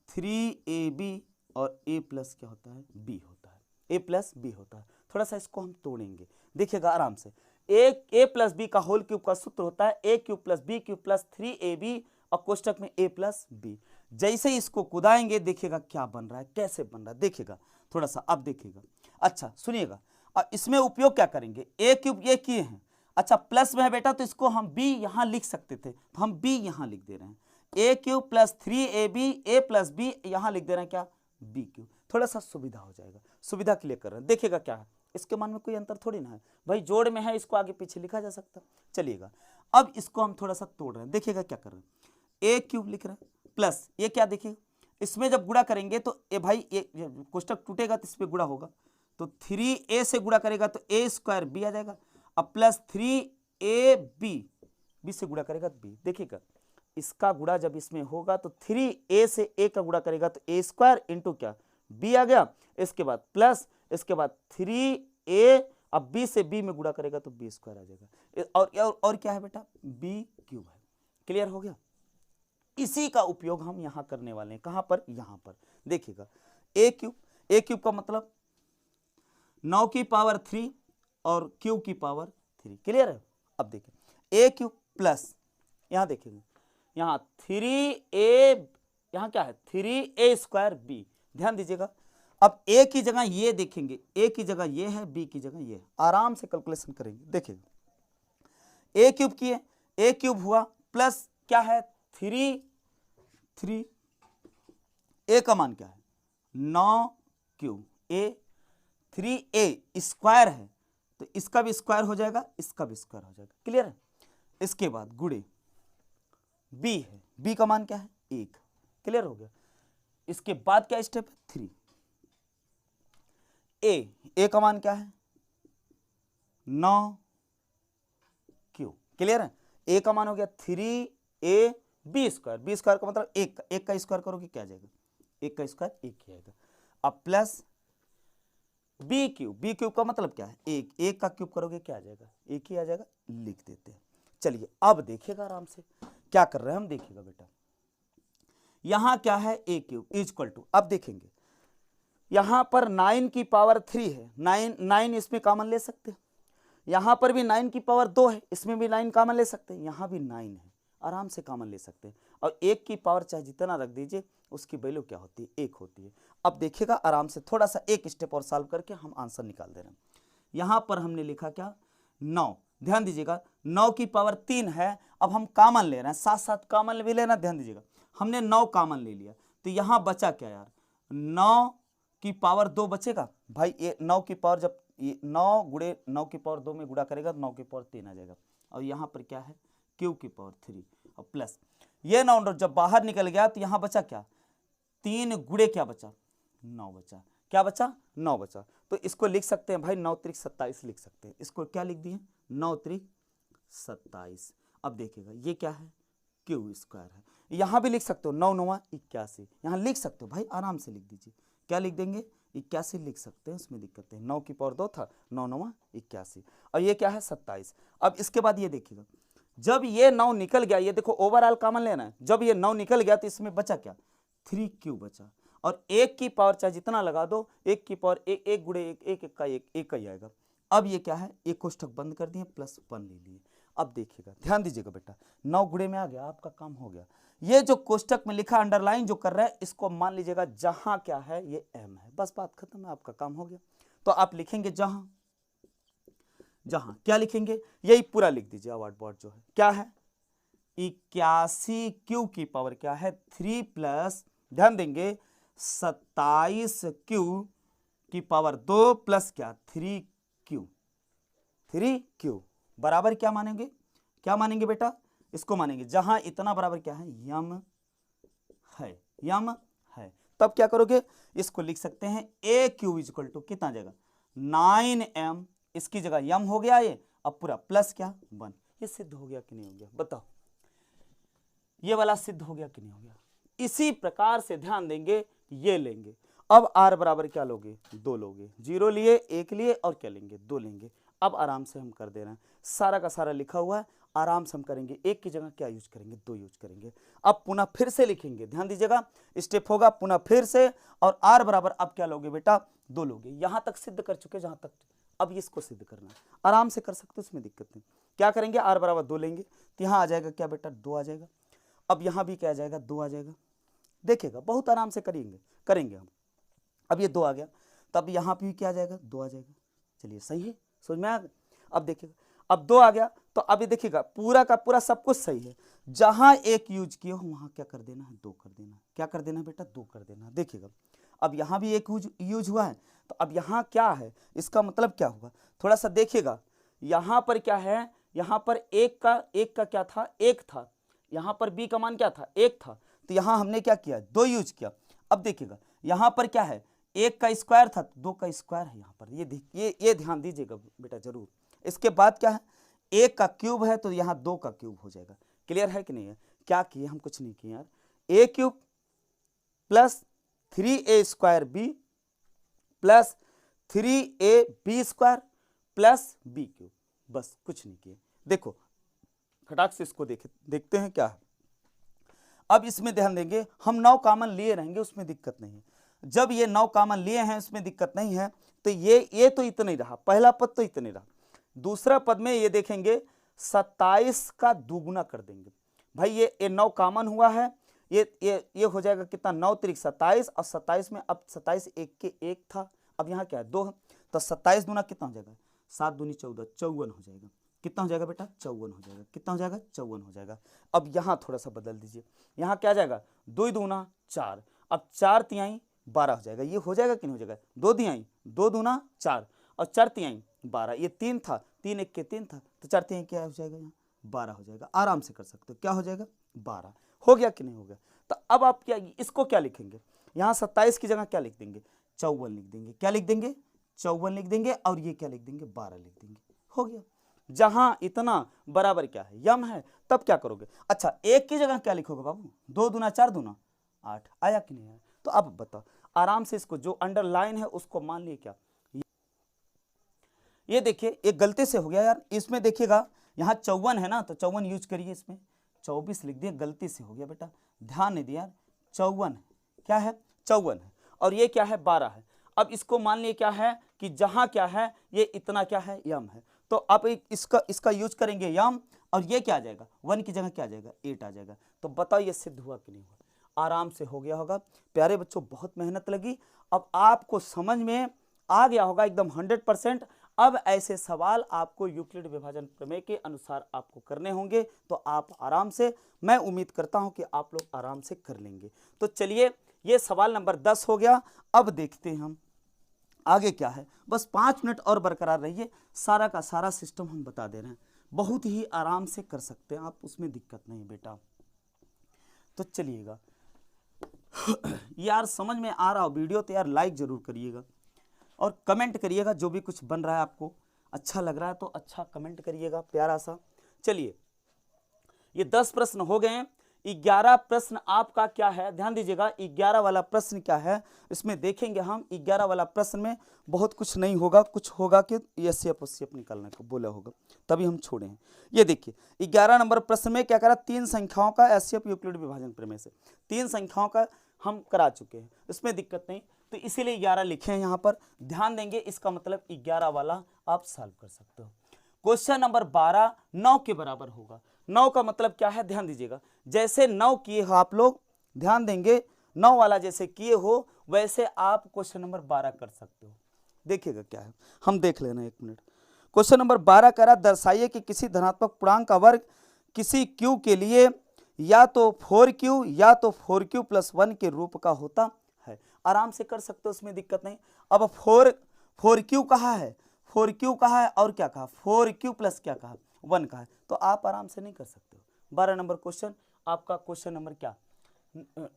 3ab और a प्लस क्या होता है, b होता है, a प्लस बी होता है। थोड़ा सा इसको हम तोड़ेंगे, देखिएगा आराम से, a प्लस बी का होल क्यूब का सूत्र होता है a cube plus B cube plus 3ab और कोष्टक में a प्लस बी। जैसे ही इसको कुदाएंगे देखिएगा क्या बन रहा है, कैसे बन रहा है, देखिएगा थोड़ा सा, अब देखिएगा। अच्छा सुनिएगा, अब इसमें उपयोग क्या करेंगे, ए क्यूब ये किए हैं, अच्छा प्लस में है बेटा तो इसको हम b यहां लिख सकते थे, तो हम b यहां लिख दे रहे हैं, a cube plus 3ab a plus b यहां लिख दे रहे हैं क्या, b क्यूब। थोड़ा सा सुविधा हो जाएगा, सुविधा के लिए कर रहे हैं। देखिएगा क्या है, इसके मान में कोई अंतर थोड़ी ना है भाई, जोड़ में है, इसको आगे पीछे लिखा जा सकता। चलिएगा अब इसको हम थोड़ा सा तोड़ रहे हैं, देखिएगा क्या कर रहे हैं, ए क्यूब लिख रहे हैं प्लस ये क्या, देखिए इसमें जब गुणा करेंगे तो ए भाई ये कोष्टक टूटेगा तो इसमें गुणा होगा, तो 3a से गुणा करेगा तो a स्क्वायर b आ जाएगा, अब प्लस 3ab b से गुणा करेगा तो b। देखिएगा इसका गुणा जब इसमें होगा तो 3a से a का गुणा करेगा तो a स्क्वायर इंटू क्या b आ गया, इसके बाद प्लस, इसके बाद 3a, अब b से b में गुणा करेगा तो b स्क्वायर आ जाएगा, और क्या है बेटा b क्यूब है। क्लियर हो गया। इसी का उपयोग हम यहां करने वाले हैं, कहां पर, यहां पर। देखिएगा ए क्यूब का मतलब 9 की पावर 3 और क्यूब की पावर 3। क्लियर है। अब देखिए ए क्यूब प्लस यहां देखिएगा यहां 3a, यहां क्या है 3a स्क्वायर b। ध्यान दीजिएगा अब a की जगह ये देखेंगे, a की जगह ये है, b की जगह ये है, आराम से कैलकुलेशन करेंगे। देखिएगा ए क्यूब किए, ए क्यूब हुआ प्लस क्या है 3 ए का मान क्या है 9 क्यूब, ए 3a स्क्वायर है तो इसका भी स्क्वायर हो जाएगा, इसका भी स्क्वायर हो जाएगा। क्लियर है। इसके बाद गुणे b है, b का मान क्या है 1। क्लियर हो गया। इसके बाद क्या स्टेप है 3, a का मान क्या है 9 क्यूब। क्लियर है। a का मान हो गया 3a b स्क्वायर का मतलब एक का स्क्वायर करोगे क्या आ जाएगा, एक का स्क्वायर एक ही आएगा। अब प्लस b क्यूब का मतलब क्या है एक का क्यूब करोगे क्या आ जाएगा, एक ही आ जाएगा, लिख देते हैं। चलिए अब देखिएगा आराम से क्या कर रहे हैं हम, देखिएगा बेटा यहां क्या है a क्यूब इक्वल टू, अब देखेंगे यहां पर 9 की पावर 3 है, 9 इसमें कॉमन ले सकते हैं, यहां पर भी 9 की पावर 2 है, इसमें भी 9 कॉमन ले सकते हैं, यहां भी 9 है, आराम से कॉमन ले सकते हैं। और 1 की पावर चाहे जितना रख दीजिए उसकी वैल्यू क्या होती है 1 होती है। अब देखिएगा आराम से थोड़ा सा एक स्टेप और सॉल्व करके हम आंसर निकाल दे रहे हैं। यहां पर हमने लिखा क्या 9, ध्यान दीजिएगा 9 की पावर 3 है, अब हम कॉमन ले रहे हैं, साथ साथ कॉमन भी लेना। ध्यान दीजिएगा हमने 9 कॉमन ले लिया तो यहां बचा क्या यार 9 की पावर 2 बचेगा भाई, ये 9 की पावर जब 9 गुणे 9 की पावर 2 में गुणा करेगा तो 9 की पावर 3 आ जाएगा, और यहाँ पर क्या है क्यूब की पावर 3 और प्लस ये 9 जब बाहर निकल गया तो यहाँ बचा क्या 3 गुणे क्या बचा 9 बचा, क्या बचा 9 बचा। तो इसको लिख सकते हैं भाई 9 त्रिक 27 लिख सकते हैं, इसको क्या लिख दिए 9 त्रिक 27। अब देखिएगा ये क्या है क्यूब स्क्वायर है, यहाँ भी लिख सकते हो 9 9 81, यहाँ लिख सकते हो भाई आराम से लिख दीजिए, क्या लिख देंगे 81 लिख सकते हैं, उसमें दिक्कत है, 9 की पावर 2 था 9 9 81 और ये क्या है 27। अब इसके बाद ये देखिएगा जब ये 9 निकल गया, ये देखो ओवरऑल कॉमन लेना है, जब ये 9 निकल गया तो इसमें बचा क्या 3 क्यूब बचा, और 1 की पावर चाहे जितना लगा दो 1 की पावर एक गुणे एक का एक ही आएगा। अब ये क्या है एक कोष्ठक बंद कर दिए प्लस 1 ले लिए। अब देखिएगा ध्यान दीजिएगा बेटा 9 गुणे में आ गया, आपका काम हो गया। ये जो कोष्ठक में लिखा अंडरलाइन जो कर रहा है इसको मान लीजिएगा जहां क्या है ये m है, बस बात खत्म है, आपका काम हो गया। तो आप लिखेंगे जहां क्या लिखेंगे यही पूरा लिख दीजिए, अवार्ड बोर्ड जो है क्या है 81 क्यू की पावर क्या है 3 प्लस ध्यान देंगे 27 क्यू की पावर 2 प्लस क्या 3 क्यू बराबर क्या मानेंगे बेटा इसको मानेंगे जहां इतना बराबर क्या है यम है। तब क्या करोगे इसको लिख सकते हैं ए क्यूब इक्वल टू कितना आ जाएगा 9m, इसकी जगह यम हो गया ये, अब पूरा प्लस क्या 1। ये सिद्ध हो गया कि नहीं हो गया बताओ, ये वाला सिद्ध हो गया कि नहीं हो गया। इसी प्रकार से ध्यान देंगे ये लेंगे, अब r बराबर क्या लोगे 2 लोगे, 0 लिए 1 लिए और क्या लेंगे 2 लेंगे। अब आराम से हम कर दे रहे हैं, सारा का सारा लिखा हुआ है, आराम से हम करेंगे, 1 की जगह क्या यूज करेंगे 2 यूज करेंगे। अब पुनः फिर से लिखेंगे, ध्यान दीजिएगा स्टेप होगा पुनः फिर से, और r बराबर अब क्या लोगे बेटा 2 लोगे। यहां तक सिद्ध कर चुके जहां तक, अब इसको सिद्ध करना है, आराम से कर सकते हो उसमें दिक्कत नहीं। क्या करेंगे r बराबर 2 लेंगे तो यहाँ आ जाएगा क्या बेटा 2 आ जाएगा, अब यहाँ भी क्या आ जाएगा 2 आ जाएगा। देखिएगा बहुत आराम से करेंगे हम। अब ये 2 आ गया, तब यहाँ भी क्या आ जाएगा 2 आ जाएगा। चलिए सही है, समझ में आ गया। अब देखिएगा अब 2 आ गया, तो अभी देखिएगा पूरा का पूरा सब कुछ सही है, जहां एक यूज किए हो वहां क्या कर देना है, 2 कर देना। क्या कर देना बेटा, 2 कर देना। देखिएगा अब यहां भी एक यूज हुआ है, तो अब यहां क्या है, इसका मतलब क्या हुआ, थोड़ा सा देखिएगा। यहां पर क्या है, यहां पर एक का क्या था, 1 था, यहां पर बी का मान क्या था, 1 था, तो यहां हमने क्या किया, 2 यूज किया। अब देखिएगा यहां पर क्या है, 1 का स्क्वायर था, 2 का स्क्वायर है यहां पर, ये ध्यान दीजिएगा बेटा जरूर। इसके बाद क्या है, 1 का क्यूब है, तो यहां 2 का क्यूब हो जाएगा। क्लियर है कि नहीं है, क्या किए हम, कुछ नहीं किए यार, a cube plus 3a² b plus 3ab² plus B cube, बस कुछ नहीं किए। देखो फटाक से इसको देखते हैं क्या है। अब इसमें ध्यान देंगे, हम 9 कॉमन लिए रहेंगे, उसमें दिक्कत नहीं है। जब ये 9 कॉमन लिए हैं उसमें दिक्कत नहीं है, तो ये तो इतना ही रहा, पहला पद तो इतना ही रहा। दूसरा पद में ये देखेंगे 27 का दुगुना कर देंगे। भाई ये 9 कॉमन हुआ है, ये हो जाएगा कितना, 9 त्रिक 27, और 27 में अब 27 1 के 1 था, अब यहाँ क्या है 2 है, तो 27 दूना कितना हो जाएगा, 7 दूनी 14, 54 हो जाएगा। कितना हो जाएगा बेटा, 54 हो जाएगा। कितना हो जाएगा, 54 हो जाएगा। अब यहाँ थोड़ा सा बदल दीजिए, यहाँ क्या आ जाएगा, 2 दूना 4, अब 4 तिहाई 12 हो जाएगा। ये हो जाएगा कि नहीं हो जाएगा, 2 तिहाई 2 दूना 4 और 4 तिहाई 12, ये 3 था, 3 1 के 3 था, तो 4 तिहाई क्या हो जाएगा, यहाँ 12 हो जाएगा। आराम से कर सकते हो, क्या हो जाएगा, 12 हो गया कि नहीं हो गया। तो अब आप क्या इसको क्या लिखेंगे, यहाँ 27 की जगह क्या लिख देंगे, 54 लिख देंगे। क्या लिख देंगे, 54 लिख देंगे, और ये क्या लिख देंगे, 12 लिख देंगे, हो गया। जहां इतना बराबर क्या है, यम है, तब क्या करोगे, अच्छा 1 की जगह क्या लिखोगे बाबू, 2 दूना 4 दूना 8, आया कि नहीं आया। तो अब बताओ आराम से, इसको जो अंडरलाइन है उसको मान लिए क्या, ये देखिए एक गलती से हो गया यार, इसमें देखिएगा यहाँ 54 है ना, तो 54 यूज करिए, इसमें 24 लिख दिया, गलती से हो गया बेटा, ध्यान नहीं दिया। 54 है, क्या है, 54 है, और ये क्या है, 12 है। अब इसको मान लिए क्या है कि जहां क्या है, ये इतना क्या है, यम है, तो अब इसका यूज करेंगे यम, और ये क्या आ जाएगा, 1 की जगह क्या आ जाएगा, 8 आ जाएगा। तो बताओ ये सिद्ध हुआ कि नहीं हुआ, आराम से हो गया होगा। प्यारे बच्चों बहुत मेहनत लगी, अब आपको समझ में आ गया होगा एकदम 100%। अब ऐसे सवाल आपको यूक्लिड विभाजन प्रमेय के अनुसार आपको करने होंगे, तो आप आराम से, मैं उम्मीद करता हूं कि आप लोग आराम से कर लेंगे। तो चलिए ये सवाल नंबर 10 हो गया। अब देखते हैं हम आगे क्या है, बस 5 मिनट और बरकरार रहिए, सारा का सारा सिस्टम हम बता दे रहे हैं, बहुत ही आराम से कर सकते हैं आप, उसमें दिक्कत नहीं बेटा। तो चलिएगा यार समझ में आ रहा हो वीडियो तो यार लाइक जरूर करिएगा और कमेंट करिएगा, जो भी कुछ बन रहा है आपको अच्छा लग रहा है तो अच्छा कमेंट करिएगा प्यारा सा। चलिए ये 10 प्रश्न हो गए हैं, 11 प्रश्न आपका क्या है, ध्यान दीजिएगा 11 वाला प्रश्न क्या है, इसमें देखेंगे हम। 11 वाला प्रश्न में बहुत कुछ नहीं होगा, कुछ होगा कि एसएफ निकालने को बोला होगा, तभी हम छोड़े हैं। ये देखिए 11 नंबर प्रश्न में क्या करा, 3 संख्याओं का एसएफ यूक्लिड विभाजन प्रमेय से 3 संख्याओं का हम करा चुके हैं, इसमें दिक्कत नहीं, तो इसीलिए 11 लिखे हैं यहाँ पर, ध्यान देंगे, इसका मतलब 11 वाला आप सॉल्व कर सकते हो। क्वेश्चन नंबर 12 9 के बराबर होगा। 9 का मतलब क्या है, ध्यान दीजिएगा, जैसे 9 किए हो आप लोग, ध्यान देंगे 9 वाला जैसे किए हो वैसे आप क्वेश्चन नंबर 12 कर सकते हो। देखिएगा क्या है, हम देख लेना 1 मिनट। क्वेश्चन नंबर 12 कह रहा, दर्शाइए कि किसी धनात्मक पूर्णांक का वर्ग किसी क्यू के लिए या तो 4q या तो 4q + 1 के रूप का होता है। आराम से कर सकते हो, उसमें दिक्कत नहीं। अब 4q कहा है, 4q कहा है और क्या कहा, 4q + क्या कहा, 1 कहा है, तो आप आराम से नहीं कर सकते हो। 12 नंबर क्वेश्चन आपका, क्वेश्चन नंबर क्या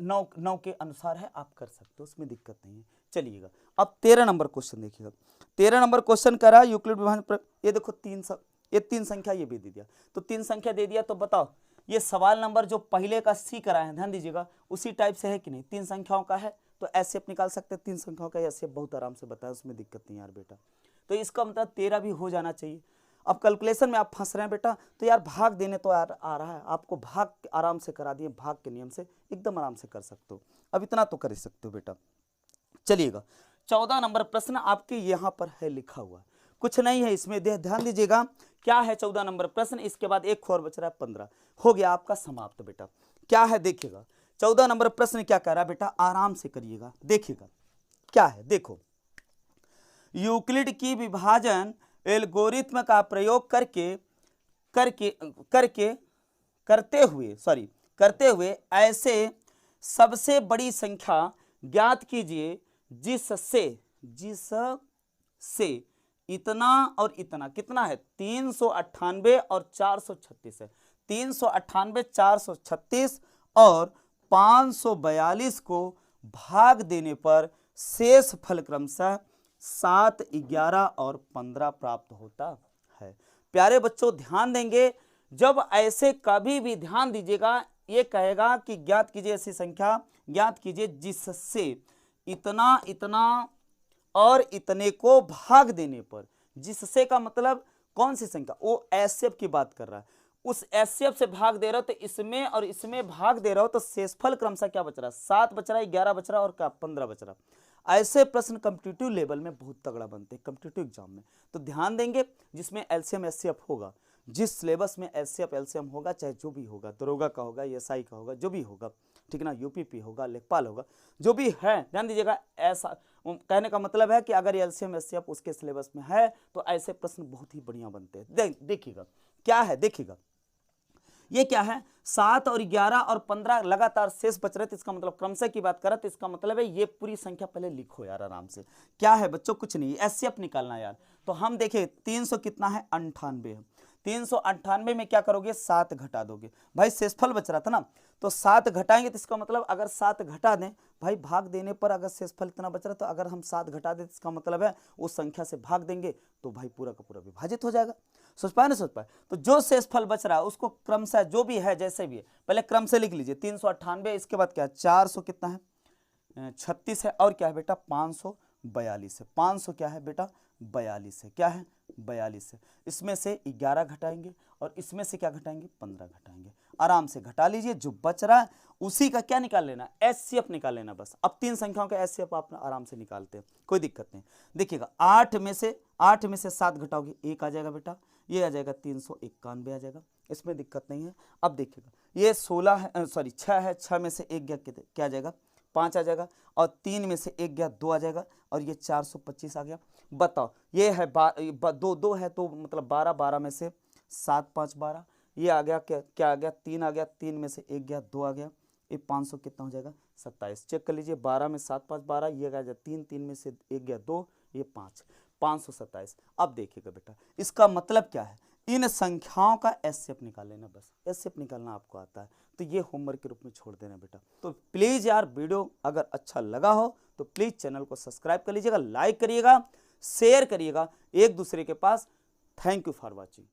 9 के अनुसार है, आप कर सकते हो, उसमें दिक्कत नहीं है। चलिएगा अब 13 नंबर क्वेश्चन देखिएगा। 13 नंबर क्वेश्चन करा यूक्लिड विभाजन, ये देखो 3 संख्या ये भी दे दिया, तो 3 संख्या दे दिया, तो बताओ ये सवाल नंबर जो पहले का सी करा है, ध्यान दीजिएगा उसी टाइप से है कि नहीं, 3 संख्याओं का है तो ऐसे निकाल सकते हैं, 3 संख्याओं का ऐसे बहुत आराम से बताया, उसमें दिक्कत नहीं यार बेटा। तो इसका मतलब 13 भी हो जाना चाहिए। अब कैलकुलेशन में आप फंस रहे हैं बेटा, तो यार भाग देने तो यार आ रहा है आपको, भाग आराम से करा दिए, भाग के नियम से एकदम आराम से कर सकते हो, अब इतना तो कर ही सकते हो बेटा। चलिएगा 14 नंबर प्रश्न आपके यहाँ पर है लिखा हुआ, कुछ नहीं है इसमें, ध्यान दीजिएगा क्या है 14 नंबर प्रश्न, इसके बाद एक और बच रहा है 15, हो गया आपका समाप्त बेटा। क्या है देखिएगा 14 नंबर प्रश्न क्या कह रहा है बेटा, आराम से करिएगा, देखिएगा क्या है, देखो यूक्लिड की विभाजन एल्गोरिथ्म का प्रयोग करते हुए ऐसे सबसे बड़ी संख्या ज्ञात कीजिए जिससे इतना और इतना कितना है 398 और 436 है। 398, 436 और 542 को भाग देने पर शेष फल क्रमशः 7, 11 और 15 प्राप्त होता है। प्यारे बच्चों ध्यान देंगे, जब ऐसे कभी भी ध्यान दीजिएगा, ये कहेगा कि ज्ञात कीजिए ऐसी संख्या ज्ञात कीजिए जिससे इतना, इतना और इतने को भाग देने पर, जिससे का मतलब कौन सी संख्या, वो एचसीएफ की बात कर रहा है, उस एचसीएफ से भाग दे रहा हो तो इसमें और इसमें भाग दे रहा हो तो शेषफल क्रमशः क्या बच रहा है, 7 बच रहा है, 11 बच रहा है और क्या 15 बच रहा है। ऐसे प्रश्न कॉम्पिटिटिव लेवल में बहुत तगड़ा बनते हैं कॉम्पिटिटिव एग्जाम में, तो ध्यान देंगे जिसमें एलसीएम एचसीएफ होगा, जिस सिलेबस में एचसीएफ एलसीएम होगा, चाहे जो भी होगा, दरोगा का होगा, एसआई का होगा, जो भी होगा, ठीक ना, यूपीपी होगा, लेखपाल होगा, जो भी है, ध्यान दीजिएगा। ऐसा कहने का मतलब है कि अगर एलसीएम एचसीएफ उसके सिलेबस में है तो ऐसे प्रश्न बहुत ही बढ़िया बनते हैं। देखिएगा क्या है, देखिएगा ये क्या है, 7 और 11 और 15 लगातार शेष बच रहे थे, इसका मतलब क्रमशः की बात करें तो इसका मतलब है ये पूरी संख्या पहले लिखो यार आराम से। क्या है बच्चों, कुछ नहीं, एचसीएफ निकालना यार। तो हम देखें 300 कितना है, 98 है। 398 में क्या करोगे, 7 घटा दोगे, भाई शेषफल बच रहा था ना, तो 7 घटाएंगे तो इसका मतलब अगर 7 घटा दें, भाई भाग देने पर अगर शेषफल इतना बच रहा तो अगर हम 7 घटा दें तो इसका मतलब है उस संख्या से भाग देंगे तो भाई पूरा का पूरा विभाजित हो जाएगा। सोच पाए ना, सोच पाए। तो जो शेषफल बच रहा है उसको क्रमशः जो भी है जैसे भी है पहले क्रम से लिख लीजिए। 398, इसके बाद क्या है, 400 कितना है, 36 है, और क्या है बेटा 542 है। 500 क्या है बेटा 42 है, क्या है 42 है। इसमें से 11 घटाएंगे और इसमें से क्या घटाएंगे, 15 घटाएंगे। आराम से घटा लीजिए, जो बच रहा है उसी का क्या निकाल लेना, एचसीएफ निकाल लेना बस। अब 3 संख्याओं का एचसीएफ आप आराम से निकालते हैं, कोई दिक्कत नहीं। देखिएगा 8 में से 7 घटाओगे 1 आ जाएगा बेटा, ये आ जाएगा 391 आ जाएगा, इसमें दिक्कत नहीं है। अब देखिएगा ये 16 है, सॉरी 6 है, 6 में से 1 गया क्या आ जाएगा, 5 आ जाएगा, और 3 में से 1 गया 2 आ जाएगा, और ये 425 आ गया। बताओ ये है 2 है तो मतलब 12, 12 में से 7, 5, 12, ये आ गया क्या आ गया, 3 आ गया, 3 में से 1 गया 2 आ गया, ये 500 कितना हो जाएगा 27। चेक कर लीजिए, 12 में 7, 5, 12, ये आ गया 3, 3 में से 1 गया 2, ये 5, 527। अब देखिएगा बेटा इसका मतलब क्या है, इन संख्याओं का एचसीएफ निकाल लेना बस, एचसीएफ निकालना आपको आता है तो ये होमवर्क के रूप में छोड़ देना बेटा। तो प्लीज़ यार वीडियो अगर अच्छा लगा हो तो प्लीज़ चैनल को सब्सक्राइब कर लीजिएगा, लाइक करिएगा, शेयर करिएगा एक दूसरे के पास। Thank you for watching.